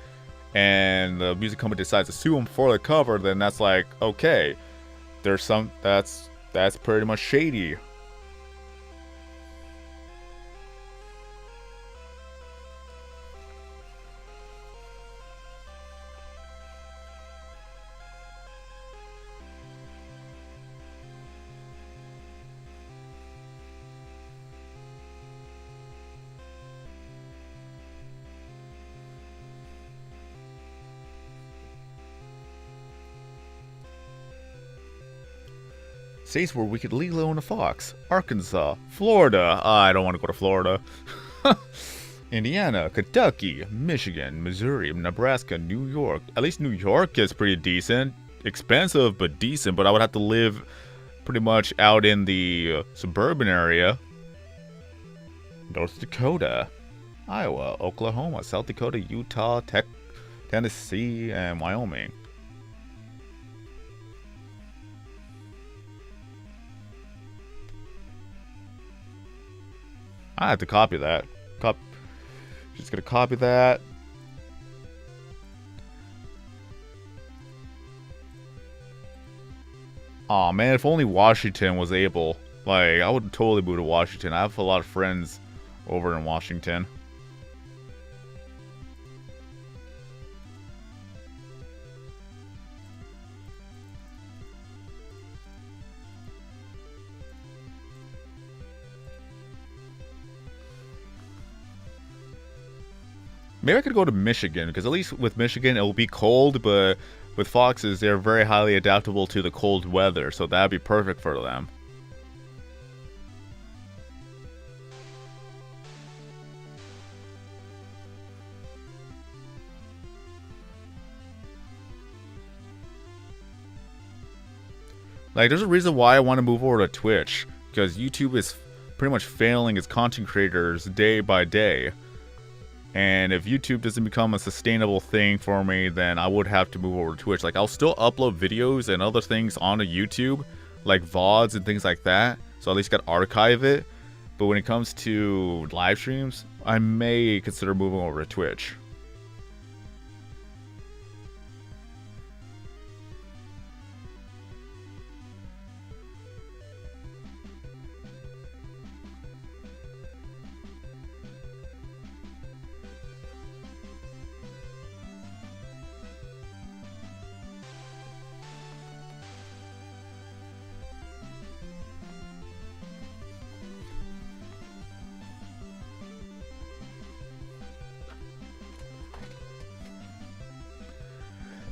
and the music company decides to sue them for the cover, then that's like, okay, there's some that's pretty much shady. States where we could legally own a fox: Arkansas, Florida. I don't want to go to Florida. Indiana, Kentucky, Michigan, Missouri, Nebraska, New York. At least New York is pretty decent. Expensive, but decent. But I would have to live pretty much out in the suburban area. North Dakota, Iowa, Oklahoma, South Dakota, Utah, Tennessee, and Wyoming. I have to copy that. Just gonna copy that. Aw, man, if only Washington was able. Like, I would totally move to Washington. I have a lot of friends over in Washington. Maybe I could go to Michigan, because at least with Michigan it will be cold, but with foxes they're very highly adaptable to the cold weather, so that'd be perfect for them. Like, there's a reason why I want to move over to Twitch, because YouTube is pretty much failing its content creators day by day. And if YouTube doesn't become a sustainable thing for me, then I would have to move over to Twitch. Like, I'll still upload videos and other things onto YouTube, like VODs and things like that, so at least I can archive it. But when it comes to live streams, I may consider moving over to Twitch.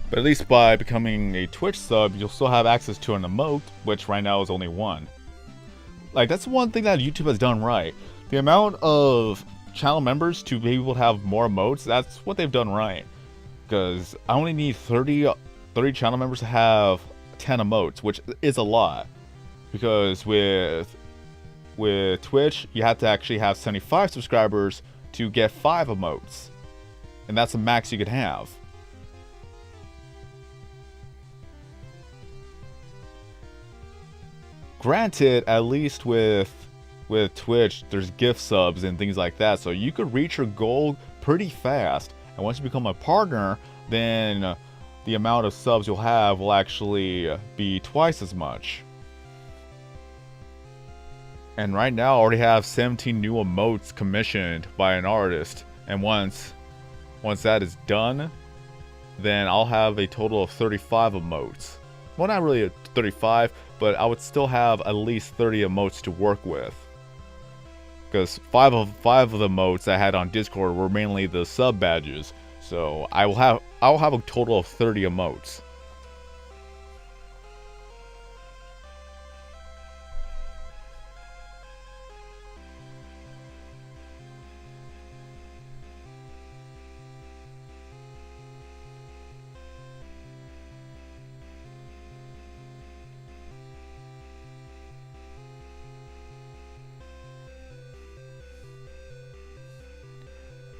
But at least by becoming a Twitch sub, you'll still have access to an emote, which right now is only one. Like, that's one thing that YouTube has done right. The amount of channel members to be able to have more emotes, that's what they've done right. Because I only need 30 channel members to have 10 emotes, which is a lot. Because with Twitch, you have to actually have 75 subscribers to get 5 emotes. And that's the max you could have. Granted, at least with Twitch, there's gift subs and things like that, so you could reach your goal pretty fast. And once you become a partner, then the amount of subs you'll have will actually be twice as much. And right now, I already have 17 new emotes commissioned by an artist. And once that is done, then I'll have a total of 35 emotes. Well, not really 35, but I would still have at least 30 emotes to work with. Because five of the emotes I had on Discord were mainly the sub badges. So I'll have a total of 30 emotes.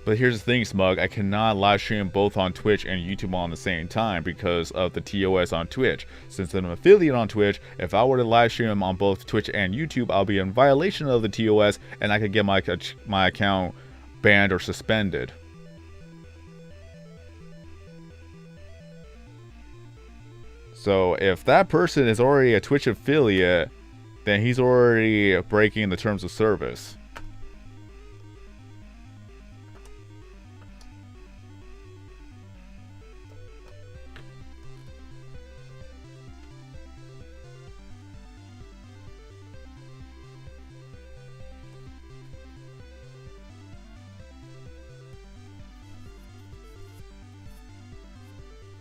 But here's the thing, Smug, I cannot live stream both on Twitch and YouTube on the same time because of the TOS on Twitch. Since I'm an affiliate on Twitch, if I were to live stream on both Twitch and YouTube, I'll be in violation of the TOS and I could get my account banned or suspended. So if that person is already a Twitch affiliate, then he's already breaking the terms of service.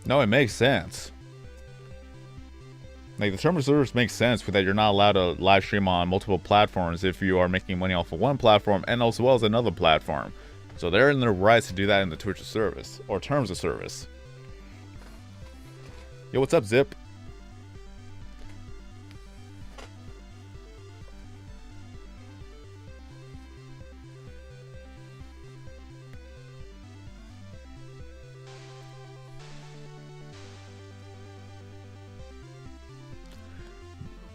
No, it makes sense. Like, the terms of service makes sense with that you're not allowed to live stream on multiple platforms if you are making money off of one platform and as well as another platform. So they're in their rights to do that in the Twitch of service or terms of service. Yo, what's up, Zip?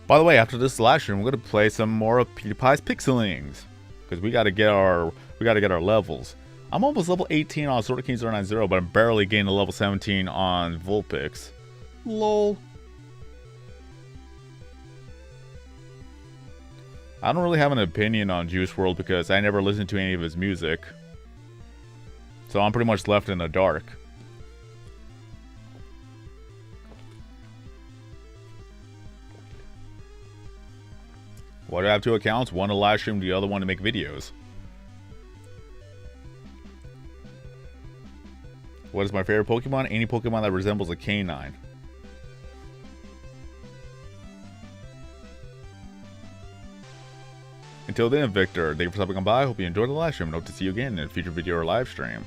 By the way, after this live stream, we're gonna play some more of Pewdiepie's Pixelings, because we gotta get our levels. I'm almost level 18 on Sword of King 090, but I'm barely getting to level 17 on Vulpix. Lol. I don't really have an opinion on Juice WRLD because I never listened to any of his music, so I'm pretty much left in the dark. Why do I have two accounts? One to live stream, the other one to make videos. What is my favorite Pokemon? Any Pokemon that resembles a canine. Until then, Victor, thank you for stopping by. Hope you enjoyed the live stream and hope to see you again in a future video or live stream.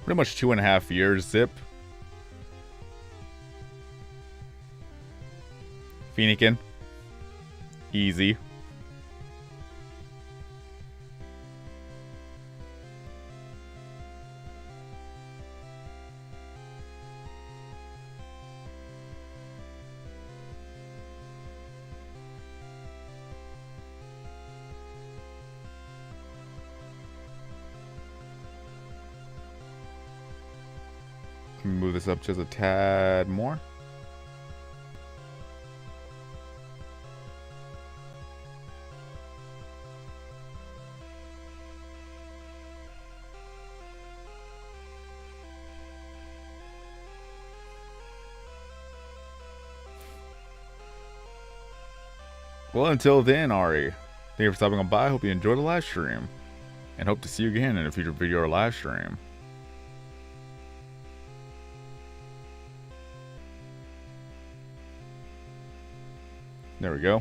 Pretty much 2.5 years, Zip. Fennekin. Easy. Move this up just a tad more. Well, until then, Ari, thank you for stopping by. Hope you enjoyed the live stream, and hope to see you again in a future video or live stream. There we go.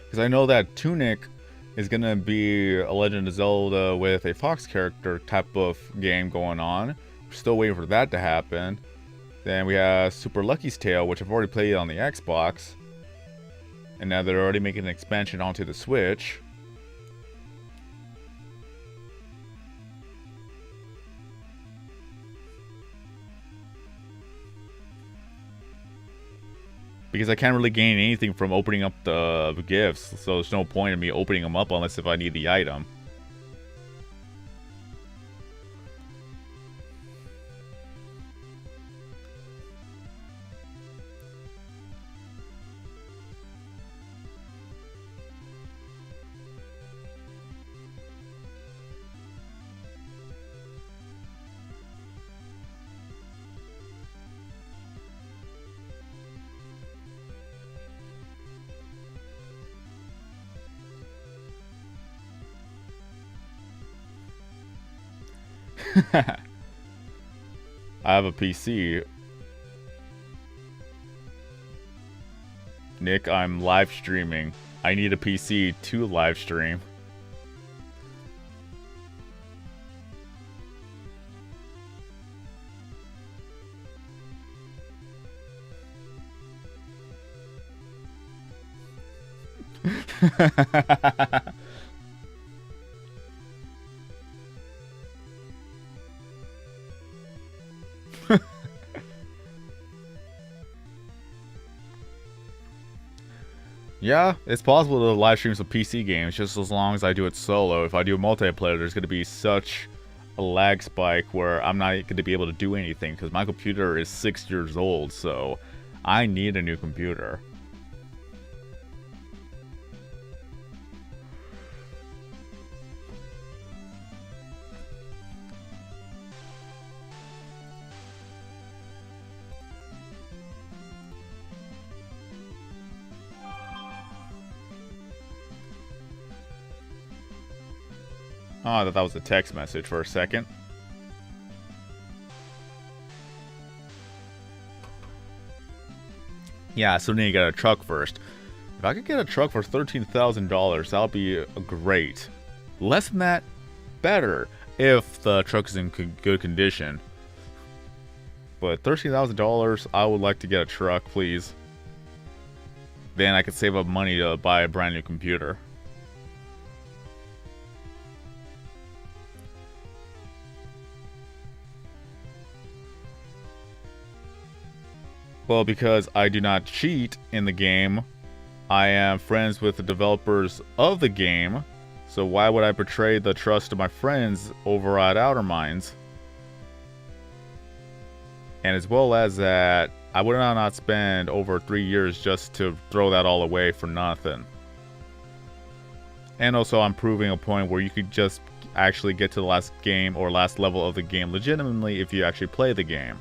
Because I know that Tunic is going to be a Legend of Zelda with a Fox character type of game going on. We're still waiting for that to happen. Then we have Super Lucky's Tale, which I've already played on the Xbox. And now they're already making an expansion onto the Switch. Because I can't really gain anything from opening up the gifts, so there's no point in me opening them up unless if I need the item. I have a PC. Nick, I'm live streaming. I need a PC to live stream. Yeah, it's possible to live stream some PC games, just as long as I do it solo. If I do multiplayer, there's going to be such a lag spike where I'm not going to be able to do anything, because my computer is 6 years old, so I need a new computer. Oh, I thought that was a text message for a second. Yeah, so need to get a truck first. If I could get a truck for $13,000, that would be great. Less than that, better, if the truck is in good condition. But $13,000, I would like to get a truck, please. Then I could save up money to buy a brand new computer. Well, because I do not cheat in the game, I am friends with the developers of the game, so why would I betray the trust of my friends over at Outer Minds? And as well as that, I would not spend over 3 years just to throw that all away for nothing. And also, I'm proving a point where you could just actually get to the last game or last level of the game legitimately if you actually play the game.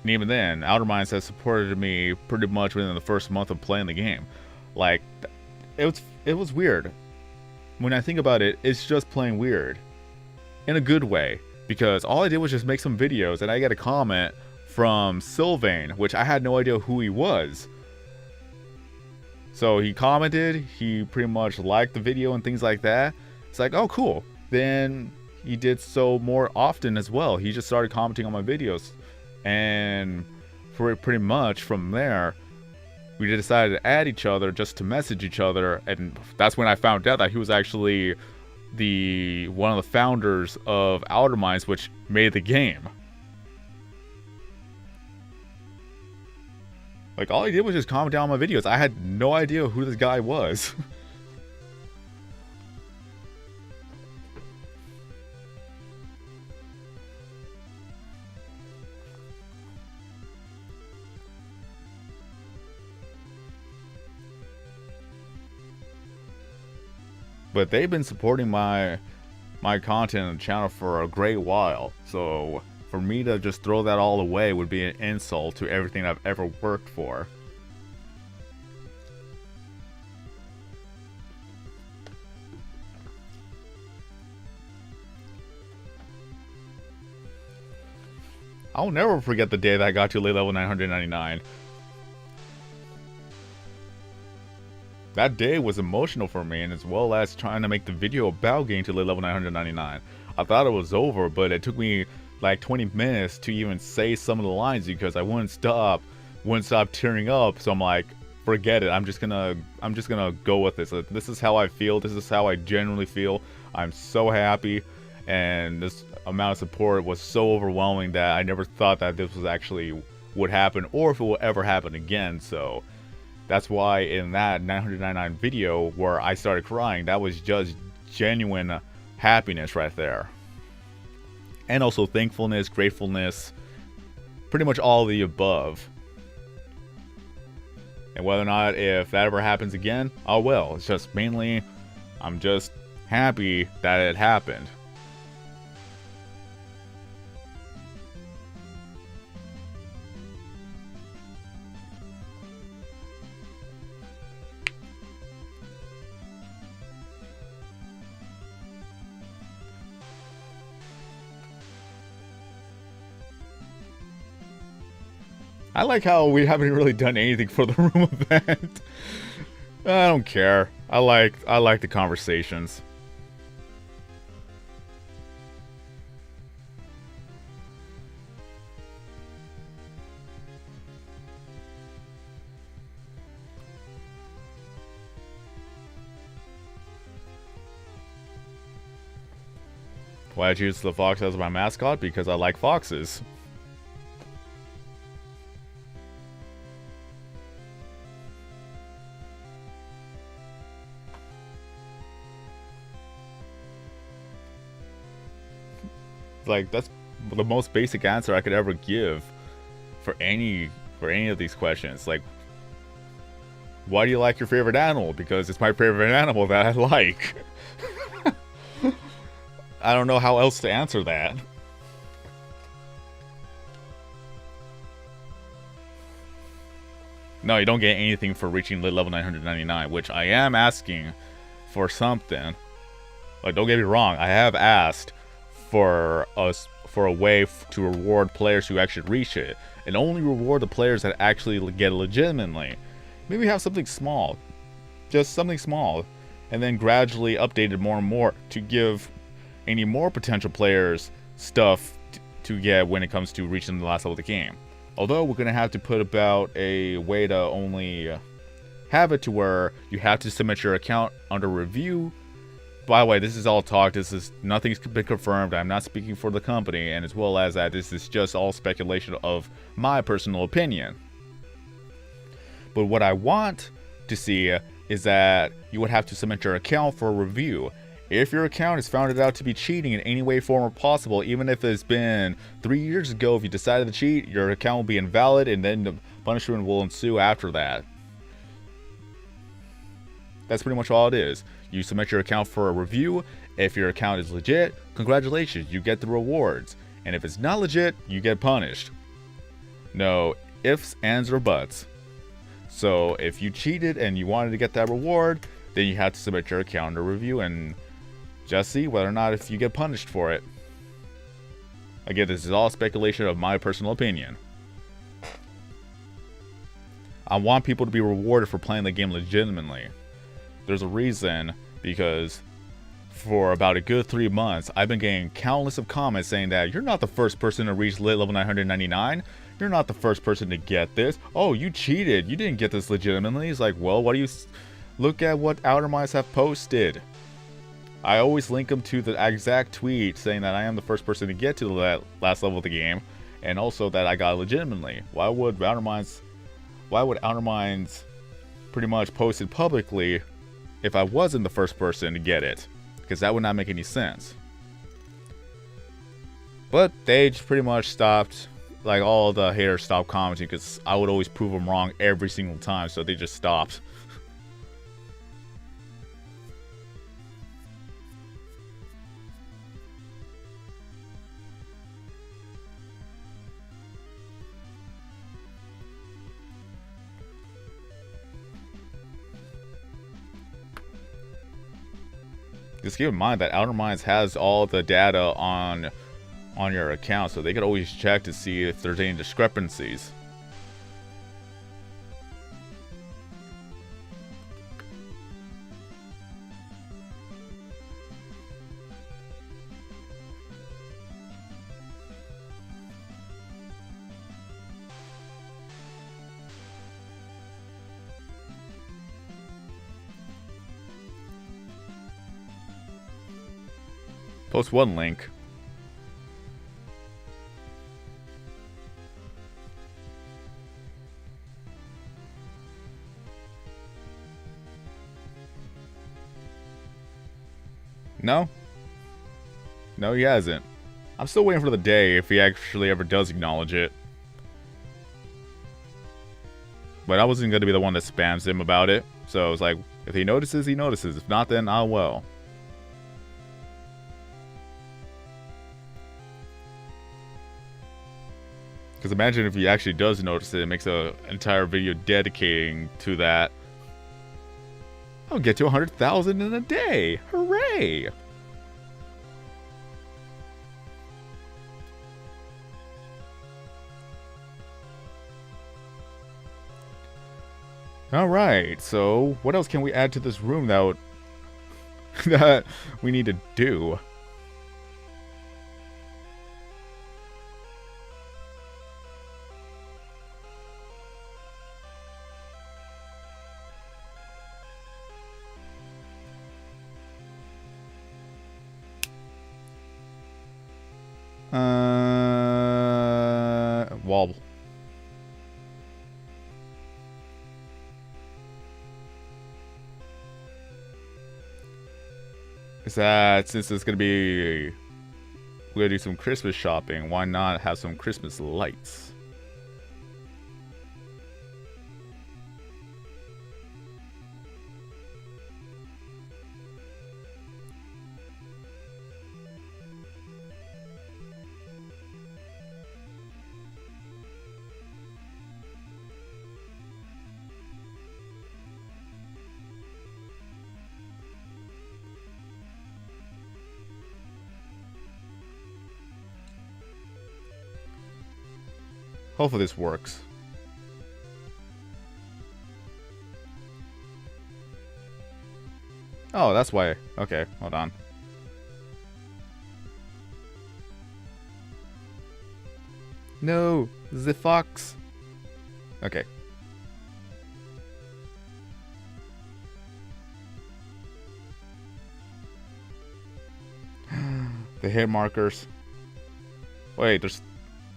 And even then, Outer Minds has supported me pretty much within the first month of playing the game. Like, it was weird. When I think about it, it's just plain weird. In a good way. Because all I did was just make some videos, and I got a comment from Sylvain, which I had no idea who he was. So he commented, he pretty much liked the video and things like that. It's like, oh cool. Then he did so more often as well. He just started commenting on my videos. And for pretty much from there, we decided to add each other just to message each other, and that's when I found out that he was actually one of the founders of Outer Minds, which made the game. Like, all he did was just comment down on my videos. I had no idea who this guy was. but they've been supporting my content on the channel for a great while. So for me to just throw that all away would be an insult to everything I've ever worked for. I'll never forget the day that I got to level 999. That day was emotional for me, and as well as trying to make the video about getting to level 999. I thought it was over, but it took me like 20 minutes to even say some of the lines because I wouldn't stop tearing up. So I'm like, forget it. I'm just gonna go with this. This is how I feel. This is how I genuinely feel. I'm so happy, and this amount of support was so overwhelming that I never thought that this was actually would happen or if it will ever happen again. So that's why in that 999 video where I started crying, that was just genuine happiness right there. And also thankfulness, gratefulness, pretty much all of the above. And whether or not if that ever happens again, oh well. It's just mainly, I'm just happy that it happened. I like how we haven't really done anything for the room event. I don't care. I like the conversations. Why I choose the fox as my mascot? Because I like foxes. Like, that's the most basic answer I could ever give for any of these questions. Like, why do you like your favorite animal? Because it's my favorite animal that I like. I don't know how else to answer that. No, you don't get anything for reaching level 999, which I am asking for something. Like, don't get me wrong, I have asked for a way to reward players who actually reach it, and only reward the players that actually get it legitimately. Maybe have something small, just something small, and then gradually update it more and more to give any more potential players stuff to get when it comes to reaching the last level of the game. Although we're gonna have to put about a way to only have it to where you have to submit your account under review. By the way, this is all talk. This is nothing's been confirmed. I'm not speaking for the company, and as well as that, this is just all speculation of my personal opinion. But what I want to see is that you would have to submit your account for a review. If your account is found out to be cheating in any way, form, or possible, even if it's been 3 years ago, if you decided to cheat, your account will be invalid, and then the punishment will ensue after that. That's pretty much all it is. You submit your account for a review. If your account is legit, congratulations, you get the rewards. And if it's not legit, you get punished. No ifs, ands, or buts. So if you cheated and you wanted to get that reward, then you have to submit your account under review and just see whether or not if you get punished for it. Again, this is all speculation of my personal opinion. I want people to be rewarded for playing the game legitimately. There's a reason, because for about a good 3 months, I've been getting countless of comments saying that you're not the first person to reach level 999. You're not the first person to get this. Oh, you cheated. You didn't get this legitimately. It's like, well, what do you... Look at what Outer Minds have posted. I always link them to the exact tweet saying that I am the first person to get to the last level of the game, and also that I got it legitimately. Why would Outer Minds pretty much post it publicly if I wasn't the first person to get it? Because that would not make any sense. But they just pretty much stopped, like all the haters stopped commenting because I would always prove them wrong every single time, so they just stopped. Just keep in mind that Outer Minds has all the data on your account, so they could always check to see if there's any discrepancies. Post one link. No? No, he hasn't. I'm still waiting for the day if he actually ever does acknowledge it. But I wasn't going to be the one that spams him about it. So I was like, if he notices, he notices. If not, then I will. Because imagine if he actually does notice it, it makes an entire video dedicating to that. I'll get to 100,000 in a day! Hooray! Alright, so what else can we add to this room that that we need to do? Wall. Is that since it's gonna be, we're gonna do some Christmas shopping, why not have some Christmas lights? Hopefully this works. Oh, that's why. Okay, hold on. No, the fox. Okay. The hit markers. Wait,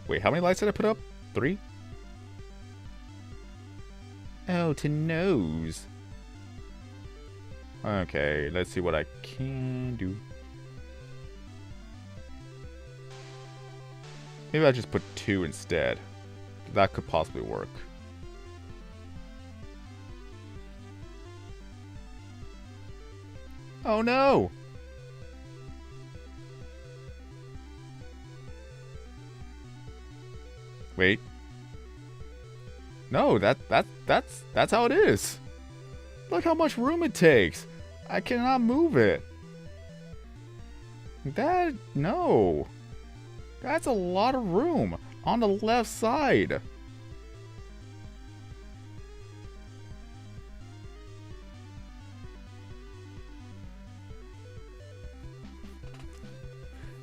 wait, how many lights did I put up? 3? Oh, to nose. Okay, let's see what I can do. Maybe I just put 2 instead. That could possibly work. Oh no! Wait. No, that's how it is. Look how much room it takes. I cannot move it. No. That's a lot of room on the left side.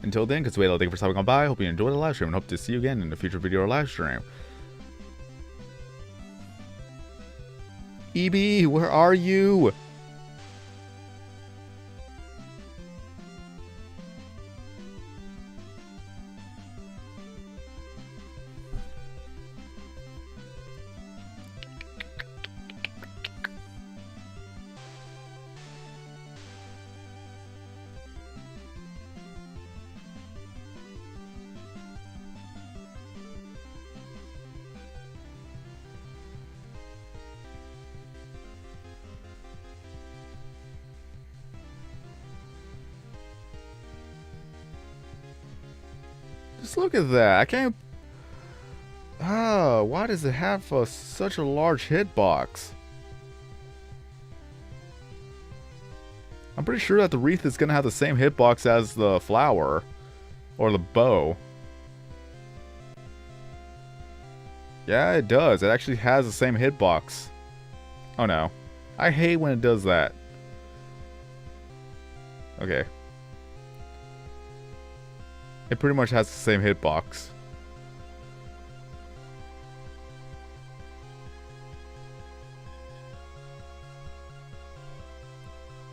Until then, Consuelo, thank you for stopping on by. Hope you enjoyed the live stream and hope to see you again in a future video or live stream. EB, where are you? Just look at that. I can't... Oh, why does it have such a large hitbox? I'm pretty sure that the wreath is gonna have the same hitbox as the flower. Or the bow. Yeah, it does. It actually has the same hitbox. Oh no. I hate when it does that. Okay. It pretty much has the same hitbox.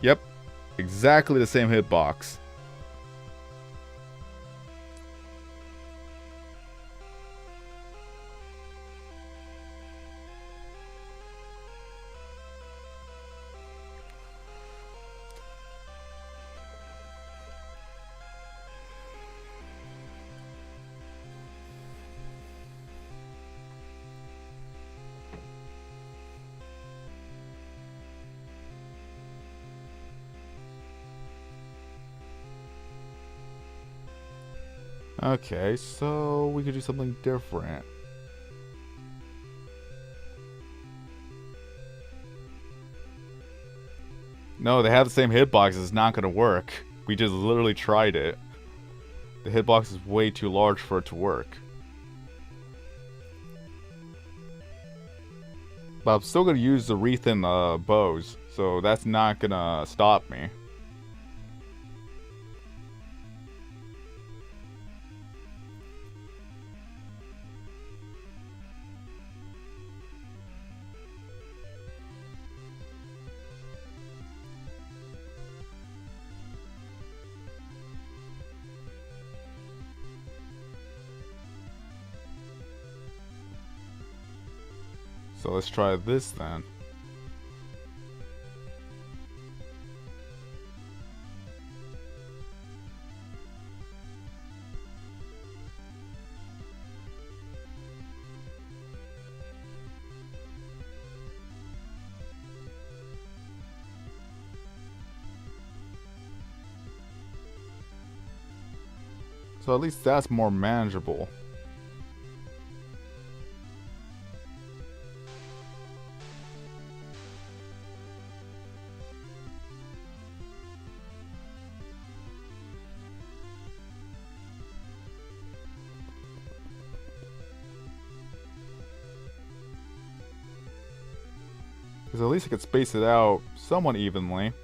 Yep. Exactly the same hitbox. Okay, so we could do something different. No, they have the same hitbox. It's not gonna work. We just literally tried it. The hitbox is way too large for it to work. But I'm still gonna use the wreath and the bows, so that's not gonna stop me. So let's try this then. So at least that's more manageable. Because at least I could space it out somewhat evenly.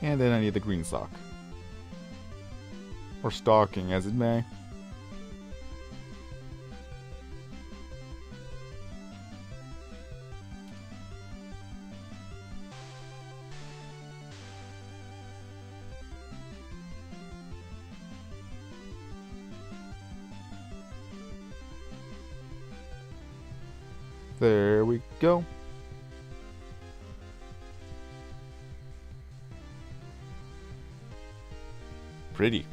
And then I need the green sock. Or stocking, as it may. There we go. Pretty.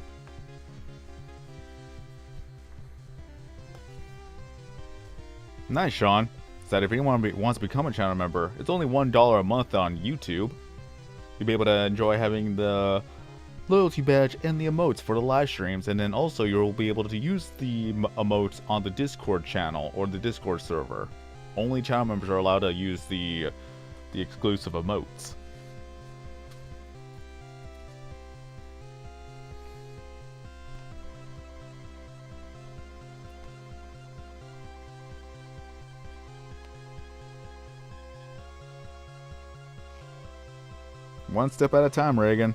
Nice, Sean. Said if anyone wants to become a channel member, it's only $1 a month on YouTube. You'll be able to enjoy having the loyalty badge and the emotes for the live streams, and then also you'll be able to use the emotes on the Discord channel or the Discord server. Only channel members are allowed to use the exclusive emotes. One step at a time, Reagan.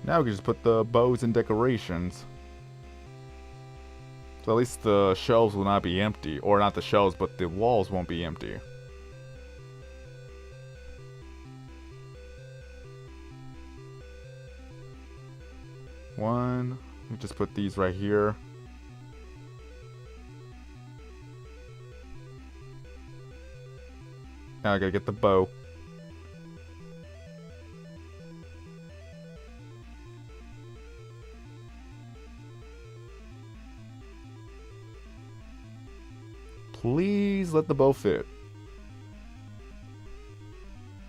Now we can just put the bows and decorations. So at least the shelves will not be empty. Or not the shelves, but the walls won't be empty. One. We just put these right here. Now I gotta get the bow. Please let the bow fit.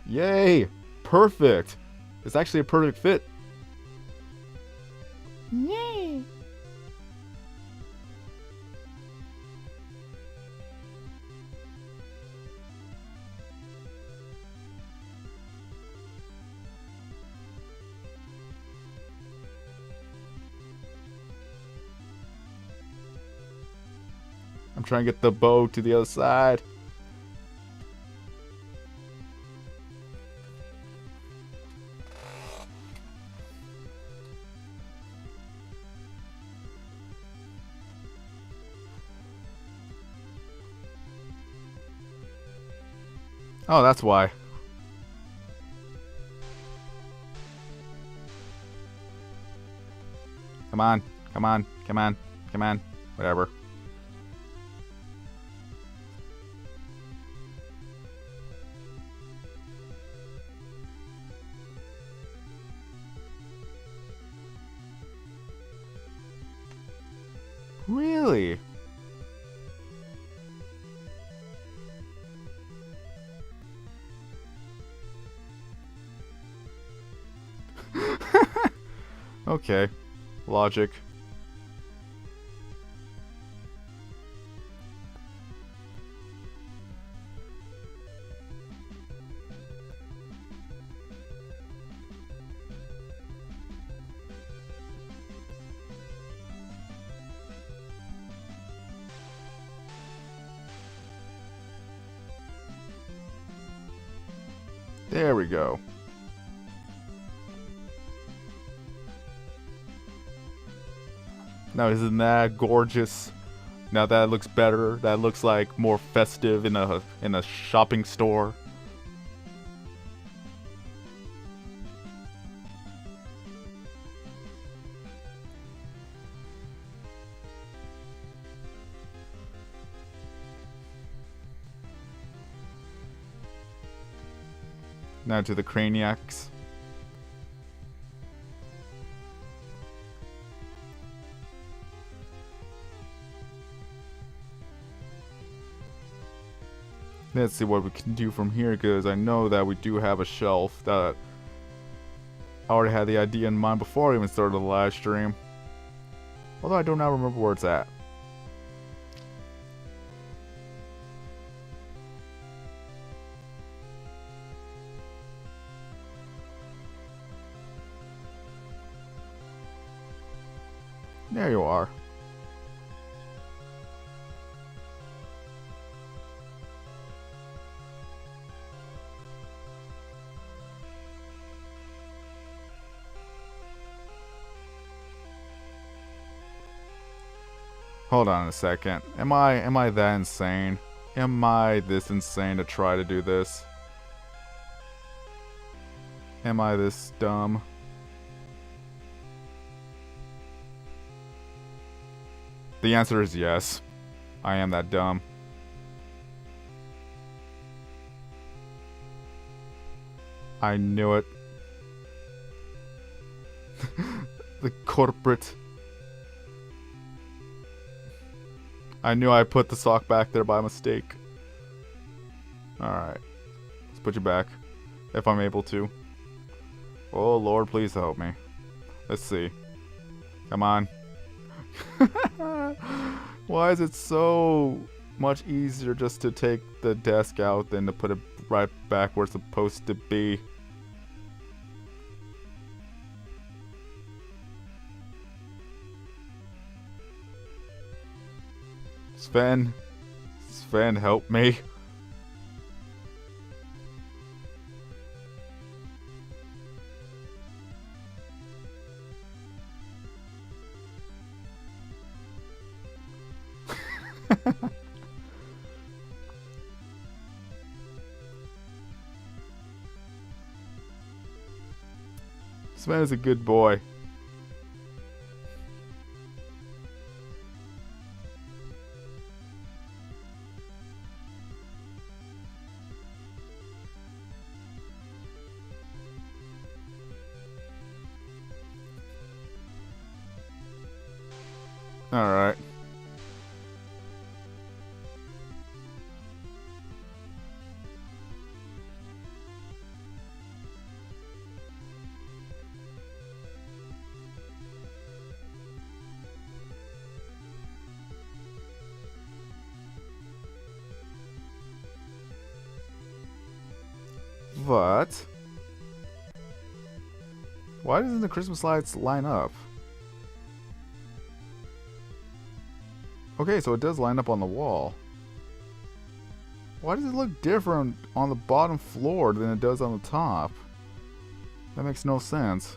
Yay! Perfect! It's actually a perfect fit. Yay! I'm trying to get the bow to the other side. Oh, that's why. Come on, come on, come on, come on, whatever. Really? Okay. Logic. There we go. Now isn't that gorgeous? Now that looks better. That looks like more festive in a shopping store. Now to the craniacs. Let's see what we can do from here, because I know that we do have a shelf that I already had the idea in mind before I even started the live stream. Although I do not remember where it's at. There you are. Hold on a second. Am I that insane? Am I this insane to try to do this? Am I this dumb? The answer is yes. I am that dumb. I knew it. The corporate. I knew I put the sock back there by mistake. Alright. Let's put you back. If I'm able to. Oh Lord, please help me. Let's see. Come on. Why is it so much easier just to take the desk out than to put it right back where it's supposed to be? Sven, help me. This man is a good boy. Alright. But why doesn't the Christmas lights line up? Okay, so it does line up on the wall. Why does it look different on the bottom floor than it does on the top? That makes no sense.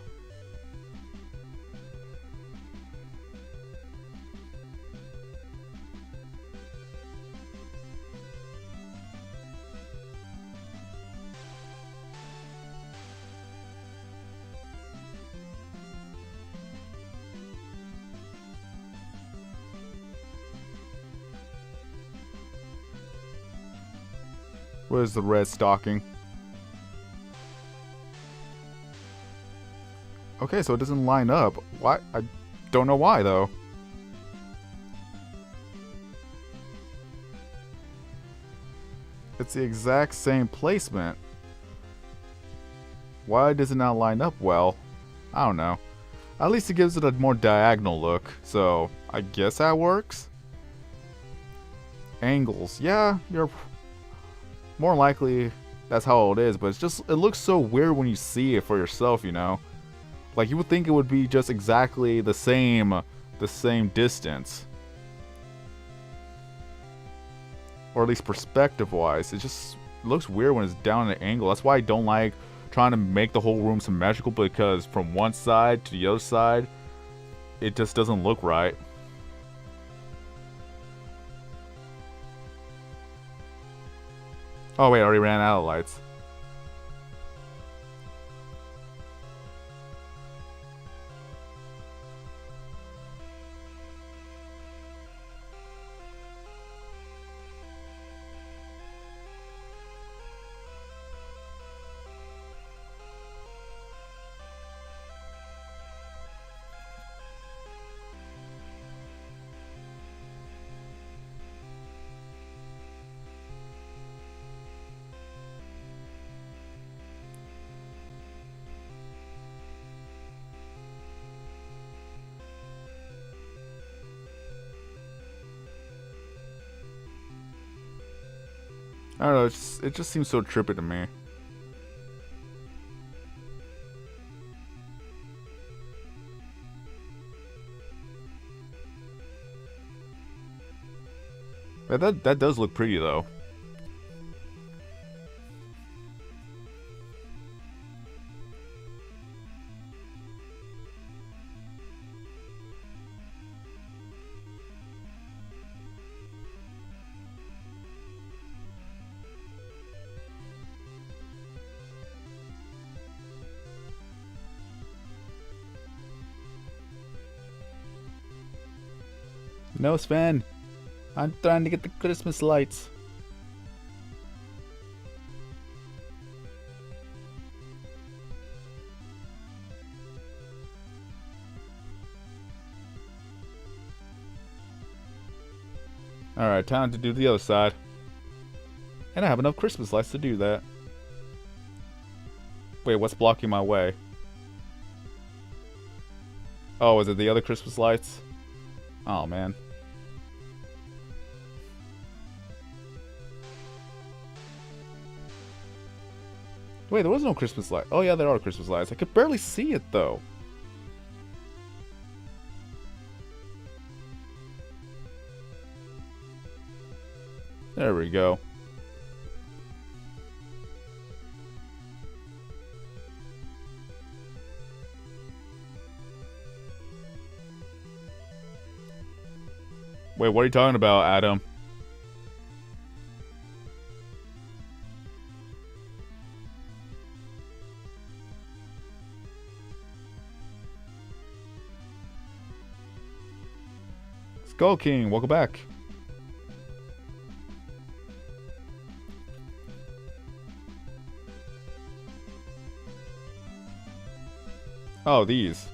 Where's the red stocking? Okay, so it doesn't line up. Why? I don't know why, though. It's the exact same placement. Why does it not line up well? I don't know. At least it gives it a more diagonal look, so I guess that works. Angles. Yeah, you're more likely that's how it is, but it looks so weird when you see it for yourself, you know? Like, you would think it would be just exactly the same distance. Or at least perspective-wise. It just looks weird when it's down at an angle. That's why I don't like trying to make the whole room symmetrical, because from one side to the other side, it just doesn't look right. Oh wait, I already ran out of lights. I don't know, it just seems so trippy to me. But that does look pretty though. No, Sven. I'm trying to get the Christmas lights. Alright, time to do the other side. And I have enough Christmas lights to do that. Wait, what's blocking my way? Oh, is it the other Christmas lights? Oh, man. Wait, there was no Christmas light. Oh, yeah, there are Christmas lights. I could barely see it, though. There we go. Wait, what are you talking about, Adam? Skull King, welcome back. Oh, these.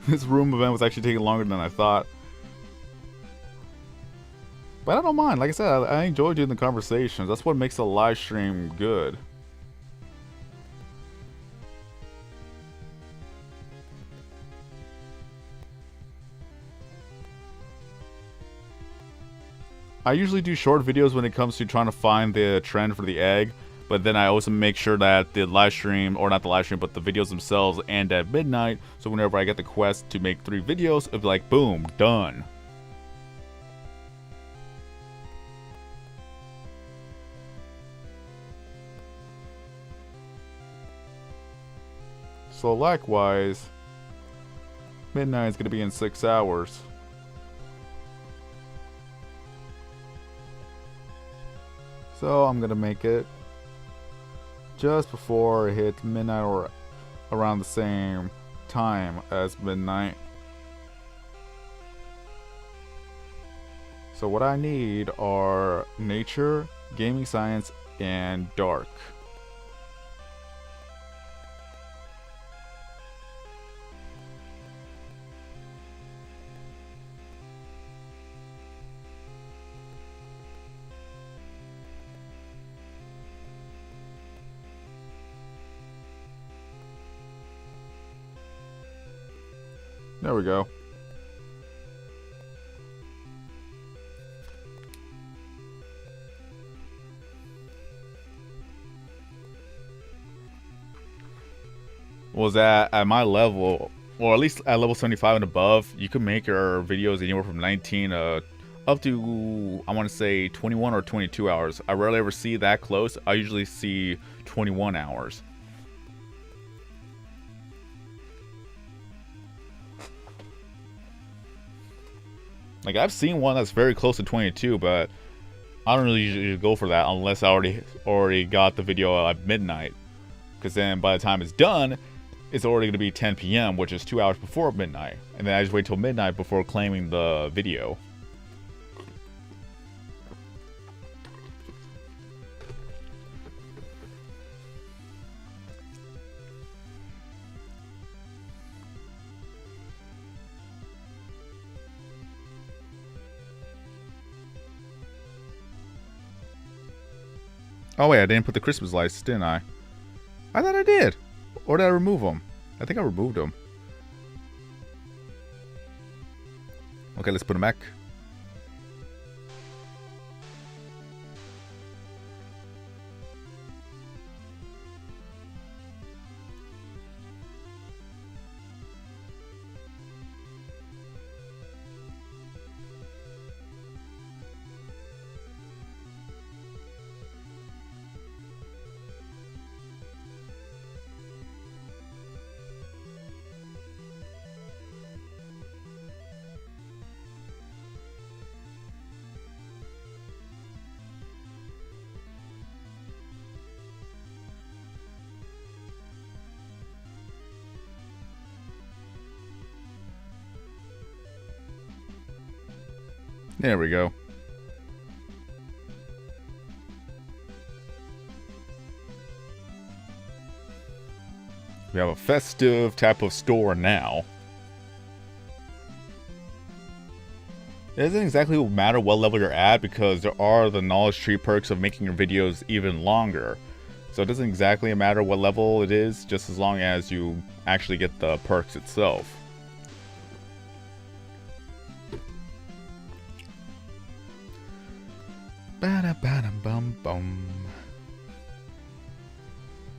This room event was actually taking longer than I thought. But I don't mind. Like I said, I enjoy doing the conversations. That's what makes a live stream good. I usually do short videos when it comes to trying to find the trend for the egg. But then I also make sure that the live stream, or not the live stream, but the videos themselves end at midnight. So whenever I get the quest to make 3 videos, it'll be like, boom, done. So likewise, midnight is going to be in 6 hours. So I'm going to make it just before it hits midnight or around the same time as midnight. So what I need are nature, gaming science, and dark. There we go. Was that at my level, or at least at level 75 and above, you can make your videos anywhere from 19 up to, I want to say, 21 or 22 hours. I rarely ever see that close. I usually see 21 hours. Like, I've seen one that's very close to 22, but I don't really usually go for that unless I already got the video at midnight. Because then by the time it's done, it's already going to be 10 p.m., which is 2 hours before midnight. And then I just wait till midnight before claiming the video. Oh wait, I didn't put the Christmas lights, didn't I? I thought I did. Or did I remove them? I think I removed them. Okay, let's put them back. There we go. We have a festive type of store now. It doesn't exactly matter what level you're at because there are the knowledge tree perks of making your videos even longer. So it doesn't exactly matter what level it is, just as long as you actually get the perks itself. Bada bada bum bum.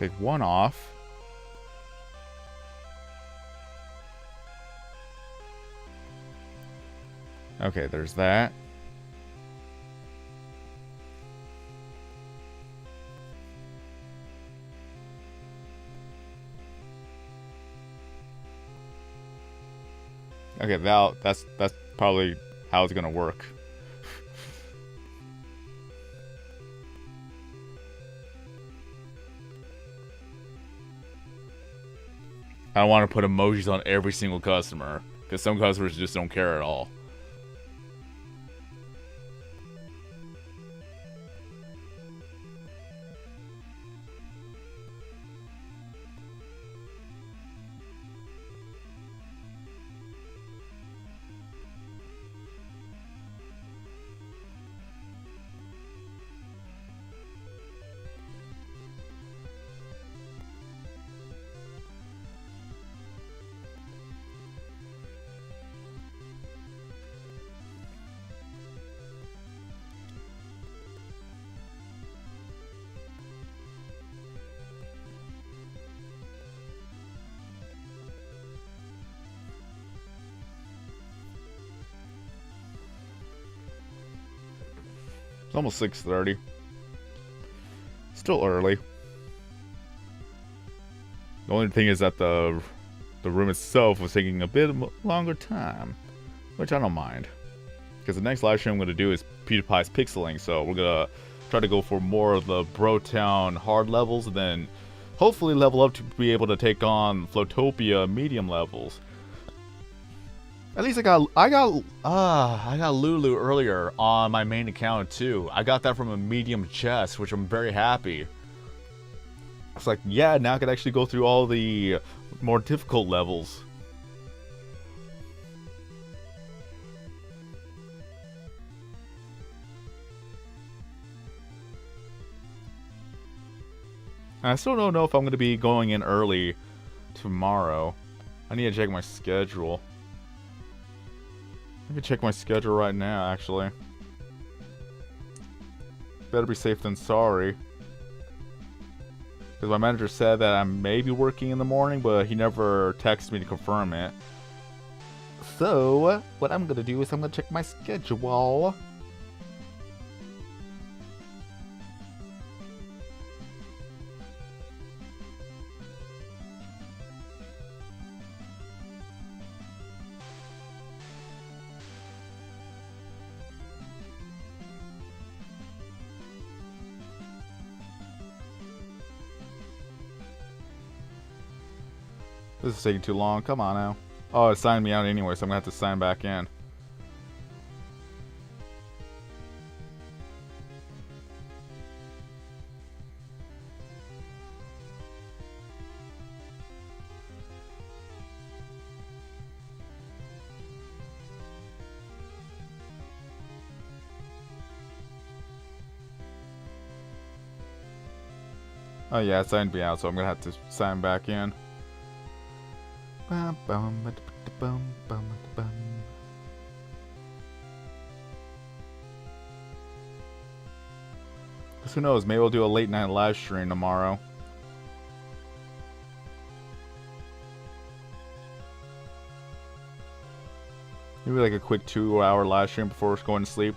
Take one off. Okay, there's that. Okay, that's probably how it's gonna work. I don't want to put emojis on every single customer, because some customers just don't care at all. It's almost 6:30. Still early. The only thing is that the room itself was taking a bit longer time, which I don't mind. Because the next live stream I'm going to do is Pewdiepie's pixeling, so we're going to try to go for more of the Brotown hard levels, and then hopefully level up to be able to take on Flotopia medium levels. At least I got Lulu earlier on my main account too. I got that from a medium chest, which I'm very happy. It's like, yeah, now I can actually go through all the more difficult levels. And I still don't know if I'm going to be going in early tomorrow. I need to check my schedule. I can check my schedule right now, actually. Better be safe than sorry. Because my manager said that I may be working in the morning, but he never texted me to confirm it. So, what I'm going to do is I'm going to check my schedule. This is taking too long. Come on now. Oh, it signed me out anyway, so I'm going to have to sign back in. Oh yeah, it signed me out, so I'm going to have to sign back in. Because who knows, maybe we'll do a late night live stream tomorrow. Maybe like a quick 2-hour live stream before going to sleep.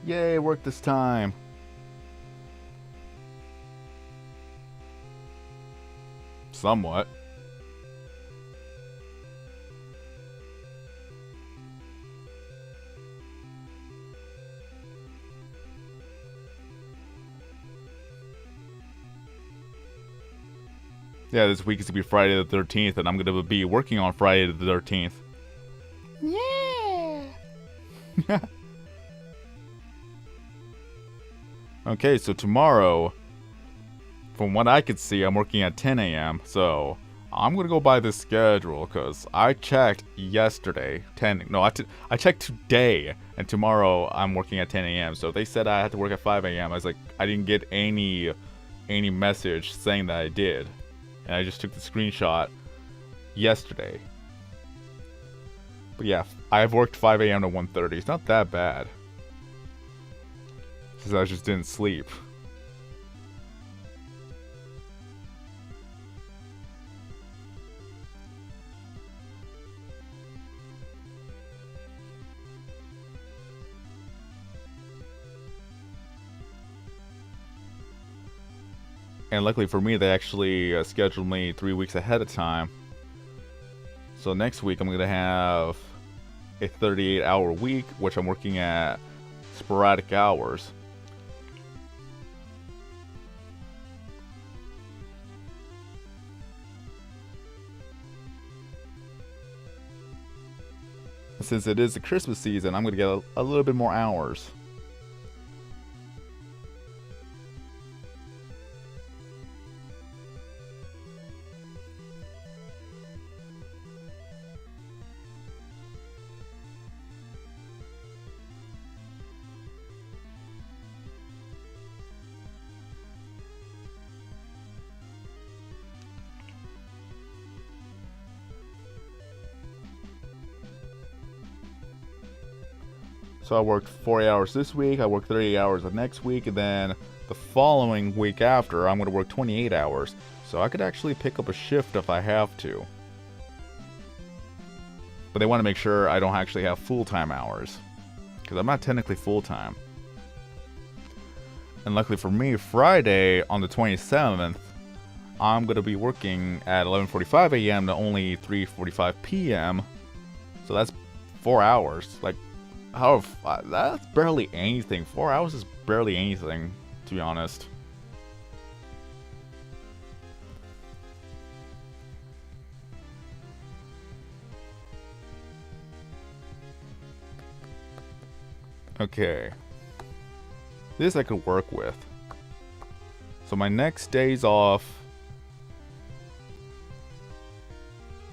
Yay, work this time. Somewhat. Yeah, this week is gonna be Friday the 13th, and I'm gonna be working on Friday the 13th. Yeah! Okay, so tomorrow, from what I could see, I'm working at 10 a.m., so I'm gonna go by this schedule because I checked yesterday. I checked today, and tomorrow I'm working at 10 a.m. So they said I had to work at 5 a.m. I was like, I didn't get any message saying that I did, and I just took the screenshot yesterday. But yeah, I've worked 5 a.m. to 1:30. It's not that bad, since I just didn't sleep. And luckily for me, they actually scheduled me 3 weeks ahead of time. So next week I'm going to have a 38-hour week, which I'm working at sporadic hours. Since it is the Christmas season, I'm going to get a little bit more hours. So I worked 40 hours this week, I worked 30 hours the next week, and then the following week after, I'm going to work 28 hours. So I could actually pick up a shift if I have to. But they want to make sure I don't actually have full-time hours, because I'm not technically full-time. And luckily for me, Friday on the 27th, I'm going to be working at 11:45 a.m. to only 3:45 p.m. So that's 4 hours. Like, that's barely anything. 4 hours is barely anything, to be honest. Okay. This I could work with. So my next days off.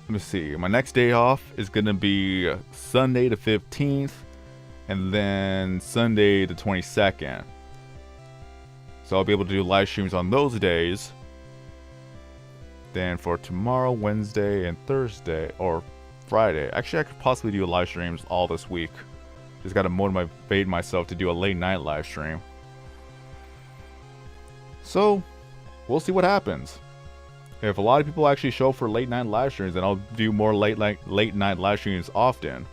Let me see. My next day off is going to be Sunday the 15th. And then Sunday the 22nd. So I'll be able to do live streams on those days. Then for tomorrow, Wednesday, and Thursday, or Friday. Actually, I could possibly do live streams all this week. Just gotta motivate myself to do a late night live stream. So, we'll see what happens. If a lot of people actually show up for late night live streams, then I'll do more late night live streams often.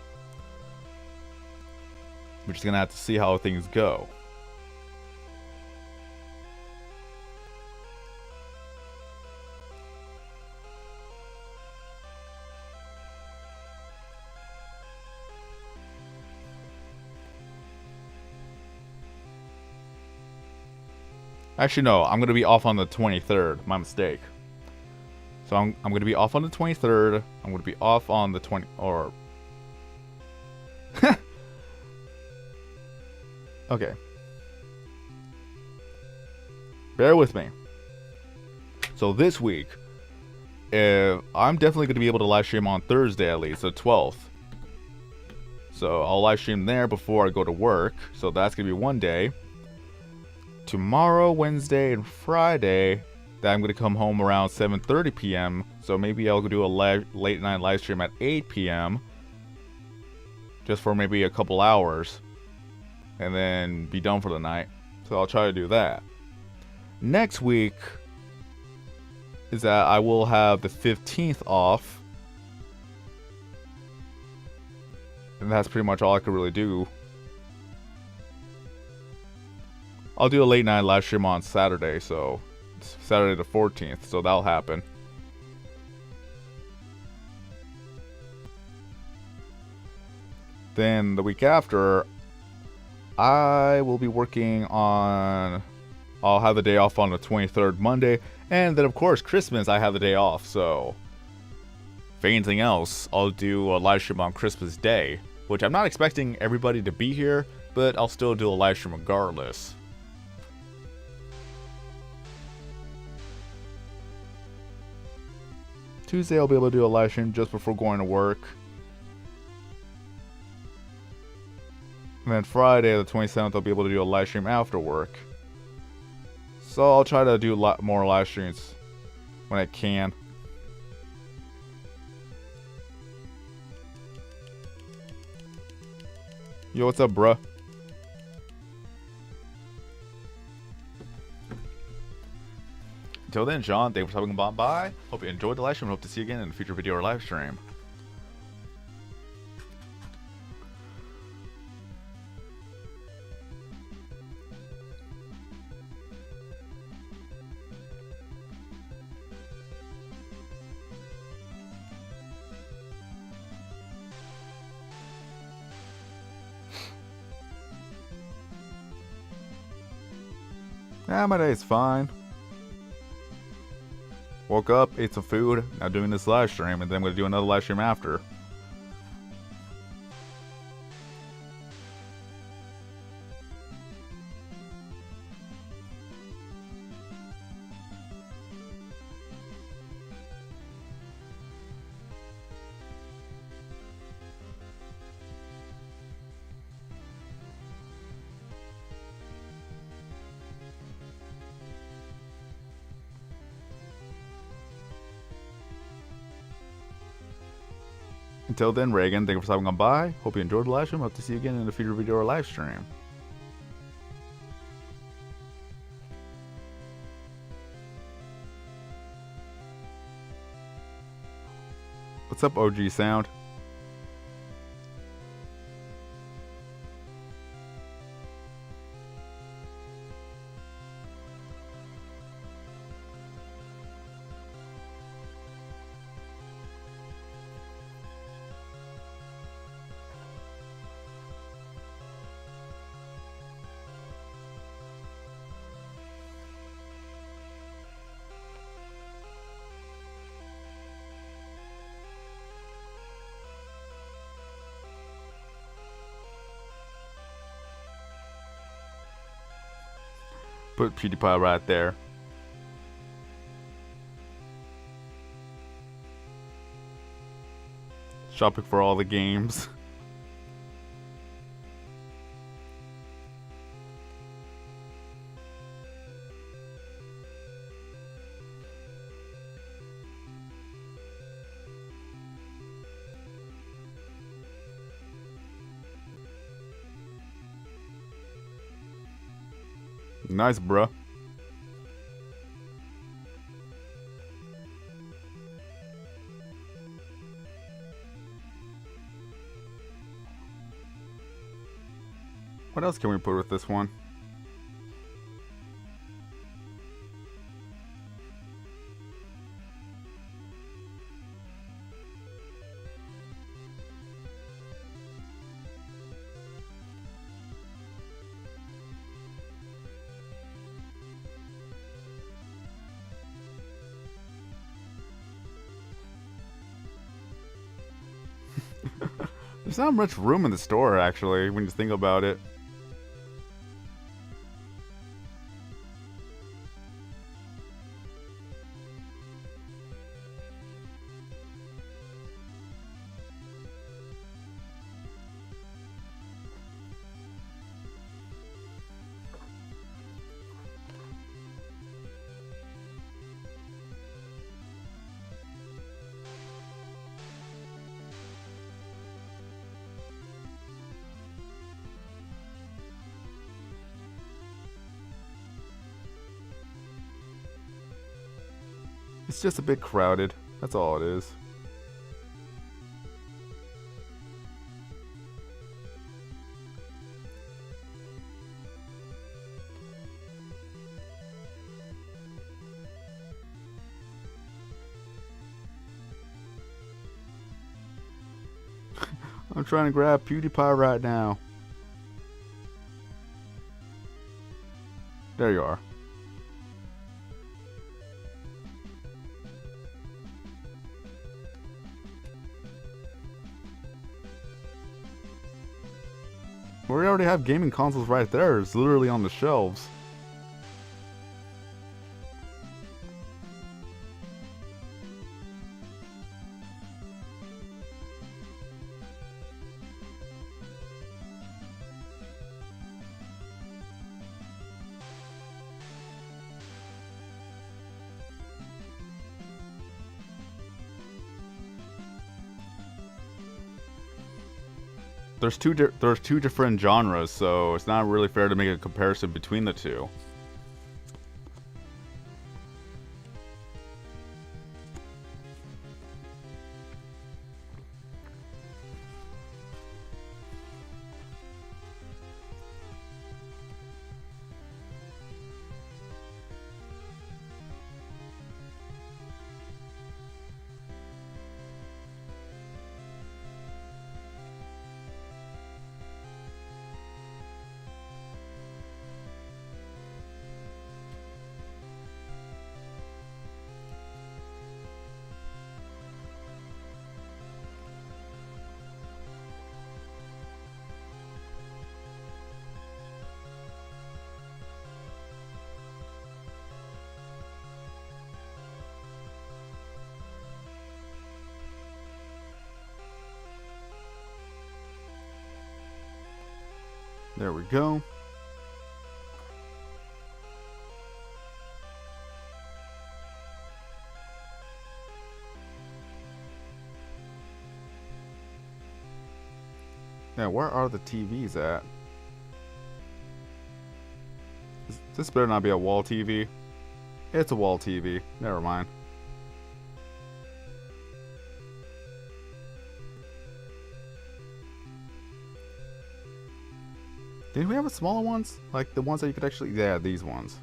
We're just gonna have to see how things go. Actually, no, I'm gonna be off on the 23rd. My mistake. So I'm gonna be off on the 23rd. I'm gonna be off on the 20 or. Okay. Bear with me. So this week, I'm definitely going to be able to live stream on Thursday at least, the 12th. So I'll live stream there before I go to work. So that's going to be one day. Tomorrow, Wednesday, and Friday, that I'm going to come home around 7:30 p.m. So maybe I'll do a late night live stream at 8 p.m. Just for maybe a couple hours. And then be done for the night. So I'll try to do that. Next week is that I will have the 15th off. And that's pretty much all I could really do. I'll do a late night live stream on Saturday, so it's Saturday the 14th, so that'll happen. Then the week after, I will be working on. I'll have the day off on the 23rd Monday, and then of course Christmas I have the day off. So if anything else, I'll do a live stream on Christmas Day, which I'm not expecting everybody to be here, but I'll still do a live stream regardless. Tuesday I'll be able to do a live stream just before going to work. And then Friday, the 27th, I'll be able to do a live stream after work. So I'll try to do a lot more live streams when I can. Yo, what's up, bruh? Until then, Sean, thank you for stopping by. Hope you enjoyed the live stream. Hope to see you again in a future video or live stream. Yeah, my day's fine. Woke up, ate some food, now doing this live stream, and then I'm going to do another live stream after. Until then, Reagan, thank you for stopping by. Hope you enjoyed the live stream. Hope to see you again in a future video or live stream. What's up, OG Sound? Put Pewdiepie right there. Shopping for all the games. Nice, bruh. What else can we put with this one? There's not much room in the store, actually, when you think about it. It's just a bit crowded. That's all it is. I'm trying to grab Pewdiepie right now. There you are. We already have gaming consoles right there. It's literally on the shelves. there's two different genres, so it's not really fair to make a comparison between the two. There we go. Now, where are the TVs at? This better not be a wall TV. It's a wall TV. Never mind. Did we have a smaller ones? Like the ones that you could actually... Yeah, these ones.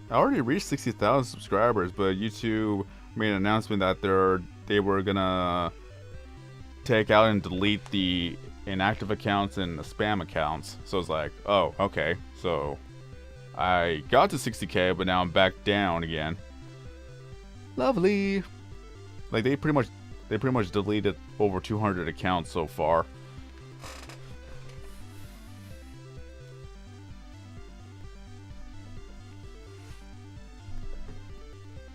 I already reached 60,000 subscribers, but YouTube made an announcement that they were gonna take out and delete the inactive accounts and the spam accounts. So it's like, oh, okay. So I got to 60K, but now I'm back down again. Lovely. Like they pretty much deleted over 200 accounts so far.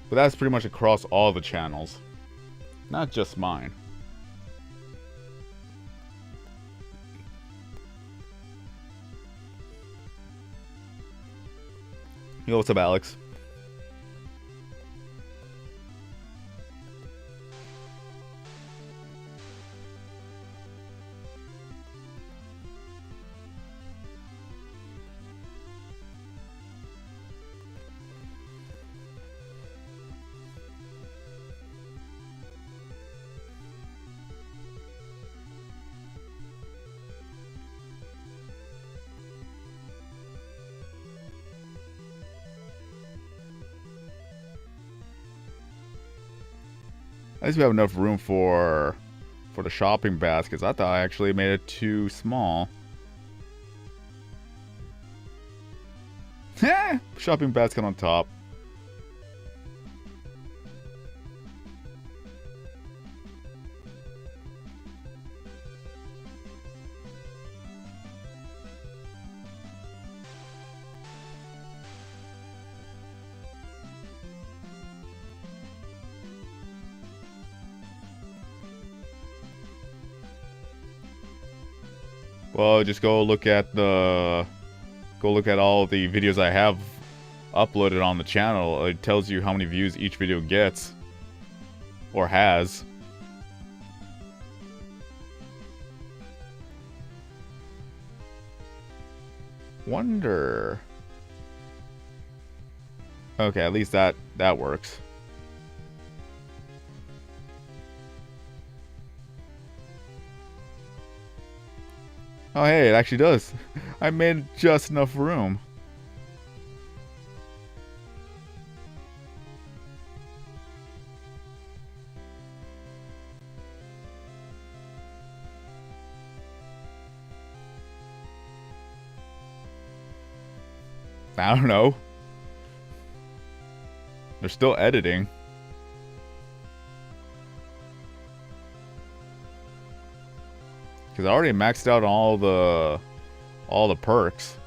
But that's pretty much across all the channels, not just mine. Yo, what's up, Alex? At least we have enough room for the shopping baskets. I thought I actually made it too small. Shopping basket on top. Well, just go look at all the videos I have uploaded on the channel. It tells you how many views each video gets or has. Wonder. Okay, at least that works. Oh, hey, it actually does. I made just enough room. I don't know. They're still editing. Because I already maxed out all the perks.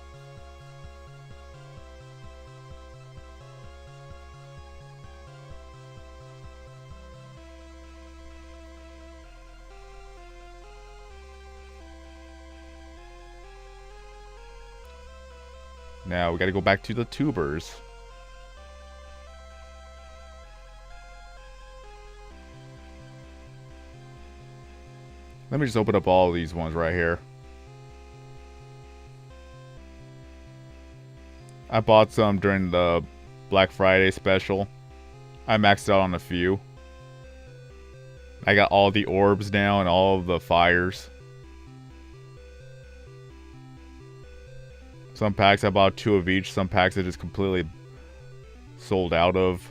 Now we gotta go back to the tubers. Let me just open up all these ones right here. I bought some during the Black Friday special. I maxed out on a few. I got all the orbs now and all of the fires. Some packs I bought 2 of each. Some packs I just completely sold out of.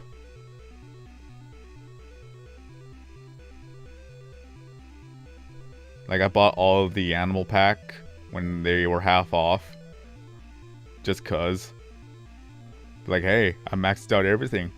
Like, I bought all of the animal pack when they were half off. Just cuz. Like, hey, I maxed out everything.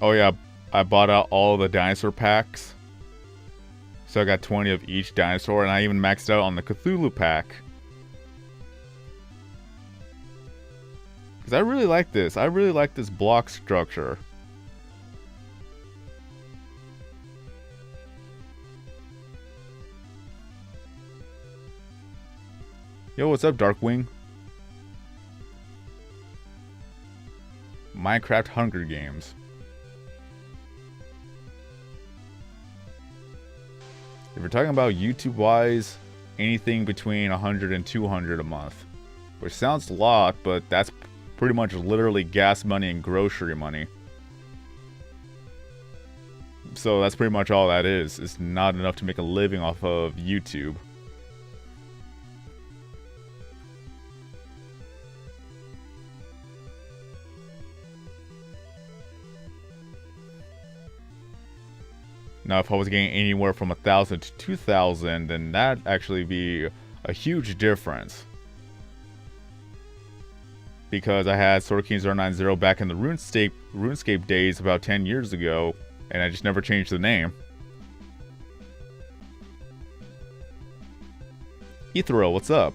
Oh yeah, I bought out all the dinosaur packs. So I got 20 of each dinosaur, and I even maxed out on the Cthulhu pack. Because I really like this. I really like this block structure. Yo, what's up, Darkwing? Minecraft Hunger Games. If we're talking about YouTube-wise, anything between 100 and 200 a month. Which sounds a lot, but that's pretty much literally gas money and grocery money. So that's pretty much all that is. It's not enough to make a living off of YouTube. Now, if I was getting anywhere from 1,000 to 2,000, then that'd actually be a huge difference. Because I had Sword King 090 back in the RuneScape days about 10 years ago, and I just never changed the name. Ethereal, what's up?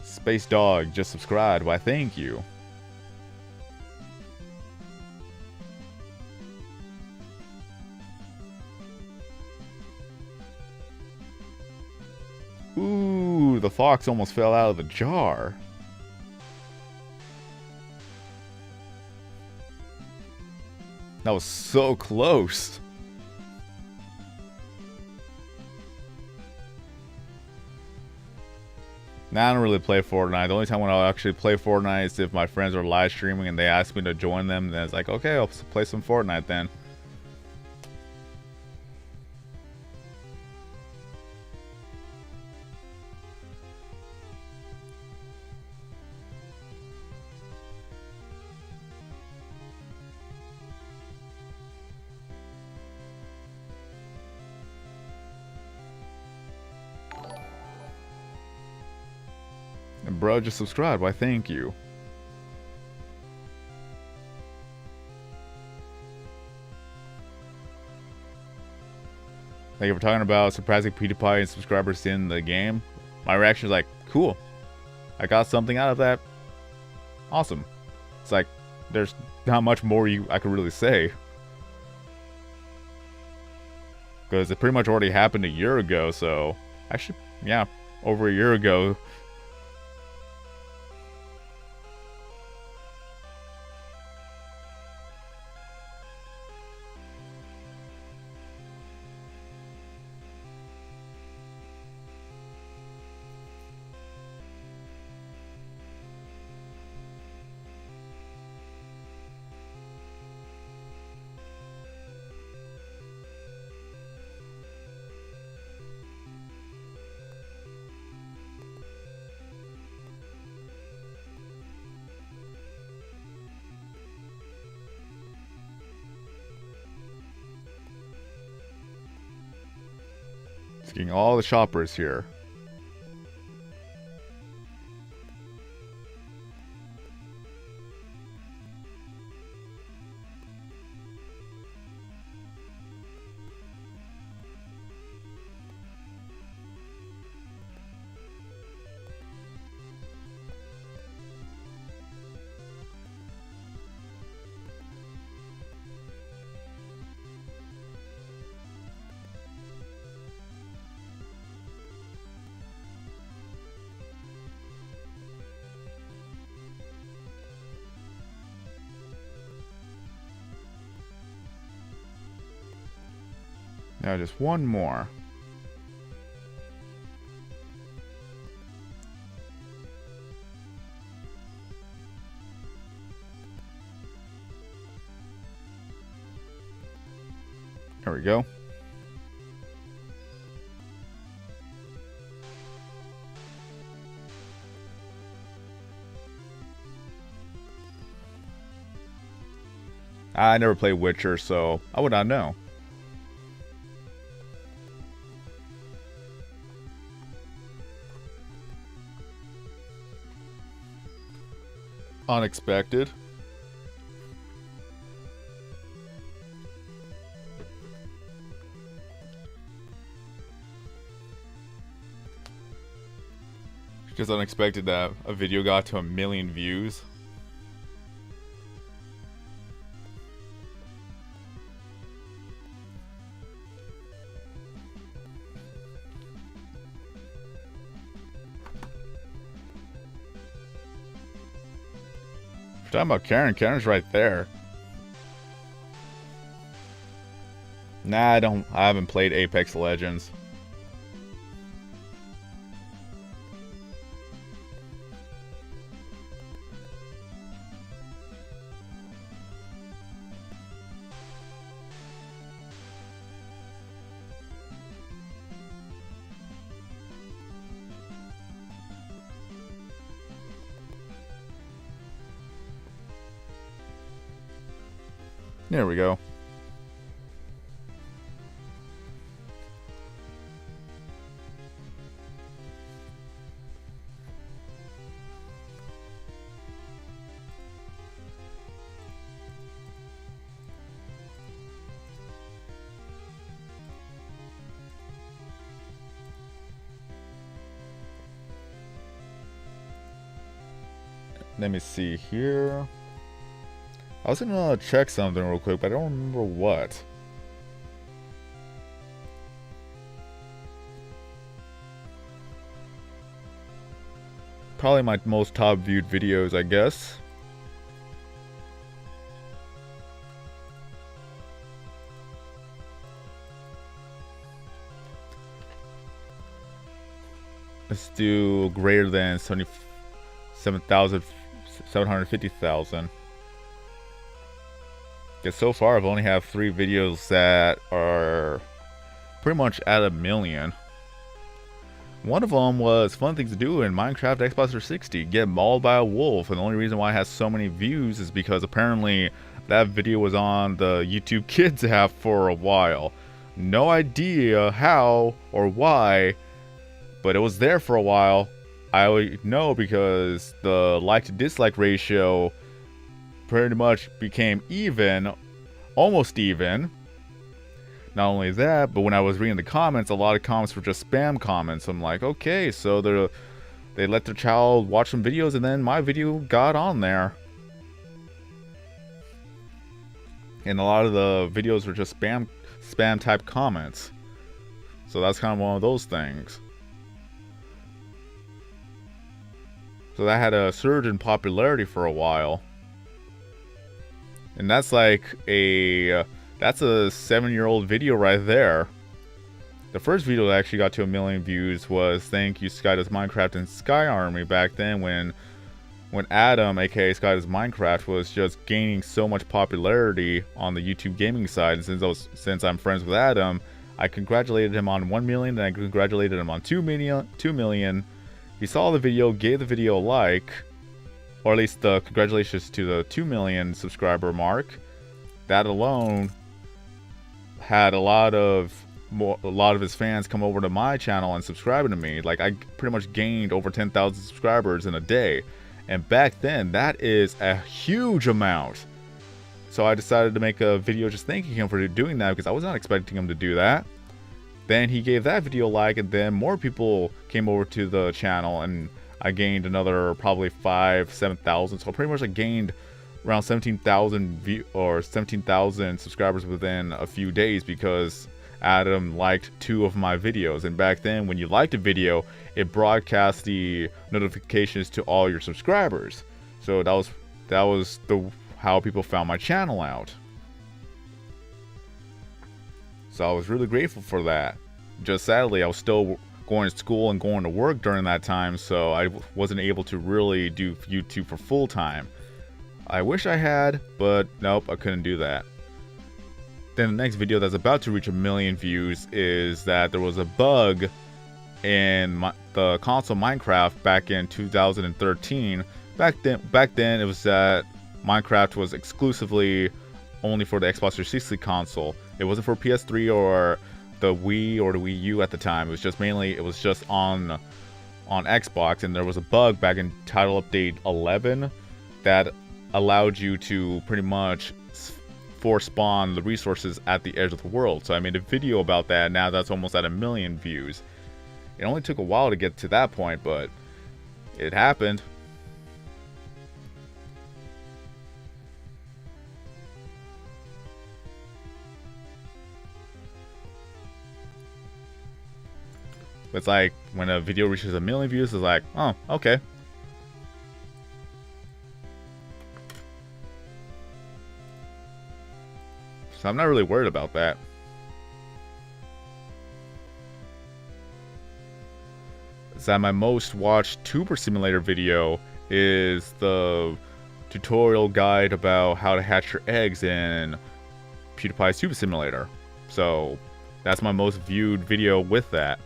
Space Dog just subscribed. Why, thank you. Ooh, the fox almost fell out of the jar. That was so close. Now, I don't really play Fortnite. The only time when I'll actually play Fortnite is if my friends are live streaming and they ask me to join them. Then it's like, okay, I'll play some Fortnite then. And bro, just subscribe. Why, thank you. Like, if we're talking about surpassing Pewdiepie and subscribers in the game, my reaction is like, cool. I got something out of that. Awesome. It's like, there's not much more I could really say. Because it pretty much already happened a year ago, so... Actually, yeah, over a year ago. Getting all the shoppers here. Now just one more. There we go. I never played Witcher, so I would not know. Unexpected. Just unexpected that a video got to 1 million views. If you're talking about Karen, Karen's right there. Nah, I haven't played Apex Legends. There we go. Let me see here. I was gonna check something real quick, but I don't remember what. Probably my most top viewed videos, I guess. Let's do greater than 750,000. Because so far I've only have 3 videos that are pretty much at 1 million. One of them was Fun Things to Do in Minecraft Xbox 360. Get mauled by a wolf. And the only reason why it has so many views is because apparently that video was on the YouTube Kids app for a while. No idea how or why, but it was there for a while. I know because the like to dislike ratio pretty much became even, almost even. Not only that, but when I was reading the comments, a lot of comments were just spam comments. I'm like, okay, so they let their child watch some videos, and then my video got on there. And a lot of the videos were just spam type comments. So that's kind of one of those things. So that had a surge in popularity for a while. And that's like that's a 7-year-old video right there. The first video that actually got to 1 million views was Thank You Sky Does Minecraft and Sky Army back then when Adam, aka Sky Does Minecraft, was just gaining so much popularity on the YouTube gaming side. And since I'm friends with Adam, I congratulated him on 1 million, and I congratulated him on 2 million. He saw the video, gave the video a like, or at least congratulations to the 2 million subscriber mark. That alone had a lot of his fans come over to my channel and subscribing to me. Like, I pretty much gained over 10,000 subscribers in a day. And back then, that is a huge amount. So I decided to make a video just thanking him for doing that, because I was not expecting him to do that. Then he gave that video a like, and then more people came over to the channel, and I gained another probably 7,000. So pretty much I gained around 17,000 subscribers within a few days, because Adam liked 2 of my videos. And back then, when you liked a video, it broadcast the notifications to all your subscribers. So that was how people found my channel out. So I was really grateful for that. Just sadly, I was still going to school and going to work during that time, so I wasn't able to really do YouTube for full time. I wish I had, but nope, I couldn't do that. Then the next video that's about to reach 1 million views is that there was a bug in the console Minecraft back in 2013. Back then it was that Minecraft was exclusively only for the Xbox 360 console. It wasn't for PS3 or the Wii or the Wii U at the time. It was just on Xbox, and there was a bug back in title update 11 that allowed you to pretty much force spawn the resources at the edge of the world. So I made a video about that. Now that's almost at 1 million views. It only took a while to get to that point, but it happened. It's like when a video reaches 1 million views, it's like, oh, okay. So I'm not really worried about that. So my most watched Tuber Simulator video is the tutorial guide about how to hatch your eggs in PewDiePie's Tuber Simulator. So that's my most viewed video with that.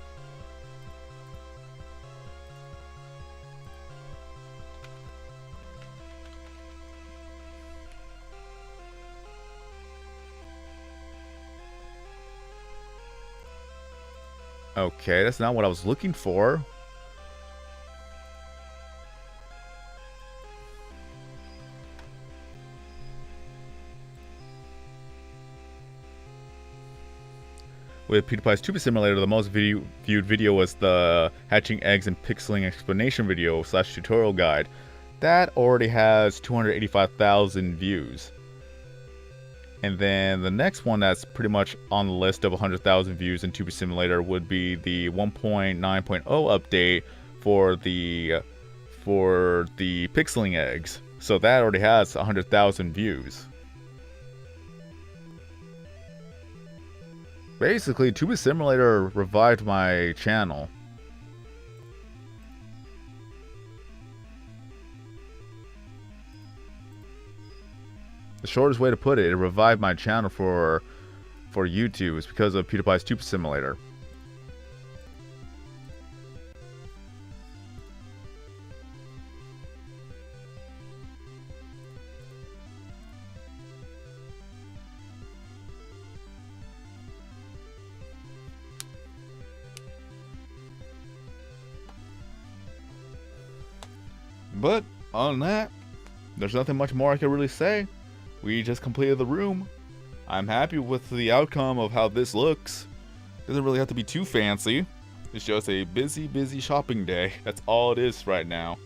Okay, that's not what I was looking for. With PewDiePie's Tuber Simulator, the most viewed video was the hatching eggs and pixeling explanation video / tutorial guide. That already has 285,000 views. And then the next one that's pretty much on the list of 100,000 views in Tuber Simulator would be the 1.9.0 update for the pixeling eggs. So that already has 100,000 views. Basically, Tuber Simulator revived my channel. The shortest way to put it, it revived my channel for YouTube is because of PewDiePie's Tuber Simulator. But other than that, there's nothing much more I can really say. We just completed the room. I'm happy with the outcome of how this looks. Doesn't really have to be too fancy. It's just a busy shopping day. That's all it is right now.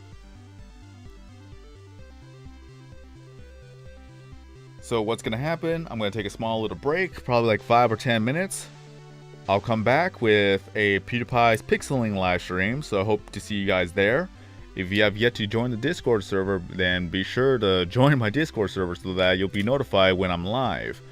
So what's gonna happen, I'm gonna take a small little break, probably like 5 or 10 minutes. I'll come back with a PewDiePie's Pixeling live stream, so I hope to see you guys there. If you have yet to join the Discord server, then be sure to join my Discord server so that you'll be notified when I'm live.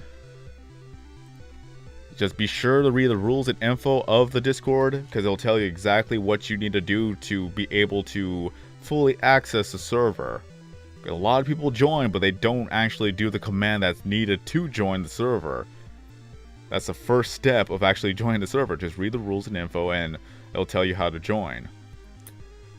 Just be sure to read the rules and info of the Discord, because it'll tell you exactly what you need to do to be able to fully access the server. A lot of people join, but they don't actually do the command that's needed to join the server. That's the first step of actually joining the server. Just read the rules and info and it'll tell you how to join.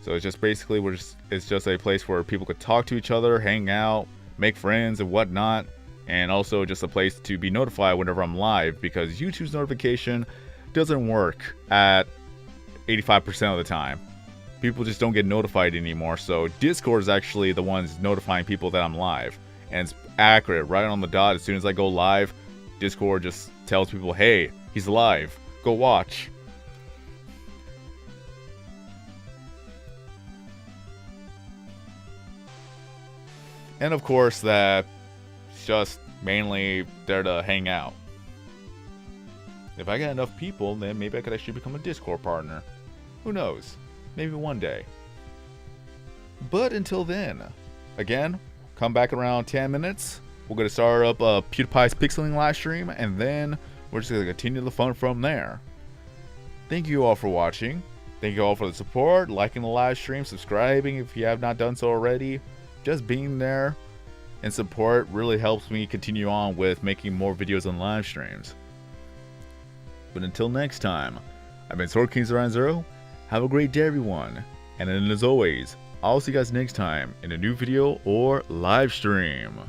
So it's just basically it's just a place where people could talk to each other, hang out, make friends and whatnot, and also just a place to be notified whenever I'm live, because YouTube's notification doesn't work at 85% of the time. People just don't get notified anymore, so Discord is actually the ones notifying people that I'm live, and it's accurate, right on the dot. As soon as I go live, Discord just tells people, hey, he's live, go watch. And of course, that's just mainly there to hang out. If I get enough people, then maybe I could actually become a Discord partner. Who knows? Maybe one day. But until then, again, come back around 10 minutes. We're going to start up PewDiePie's Pixeling live stream, and then we're just going to continue the fun from there. Thank you all for watching. Thank you all for the support, liking the live stream, subscribing if you have not done so already. Just being there and support really helps me continue on with making more videos and live streams. But until next time, I've been Sword King 090. Have a great day, everyone. And then, as always, I'll see you guys next time in a new video or live stream.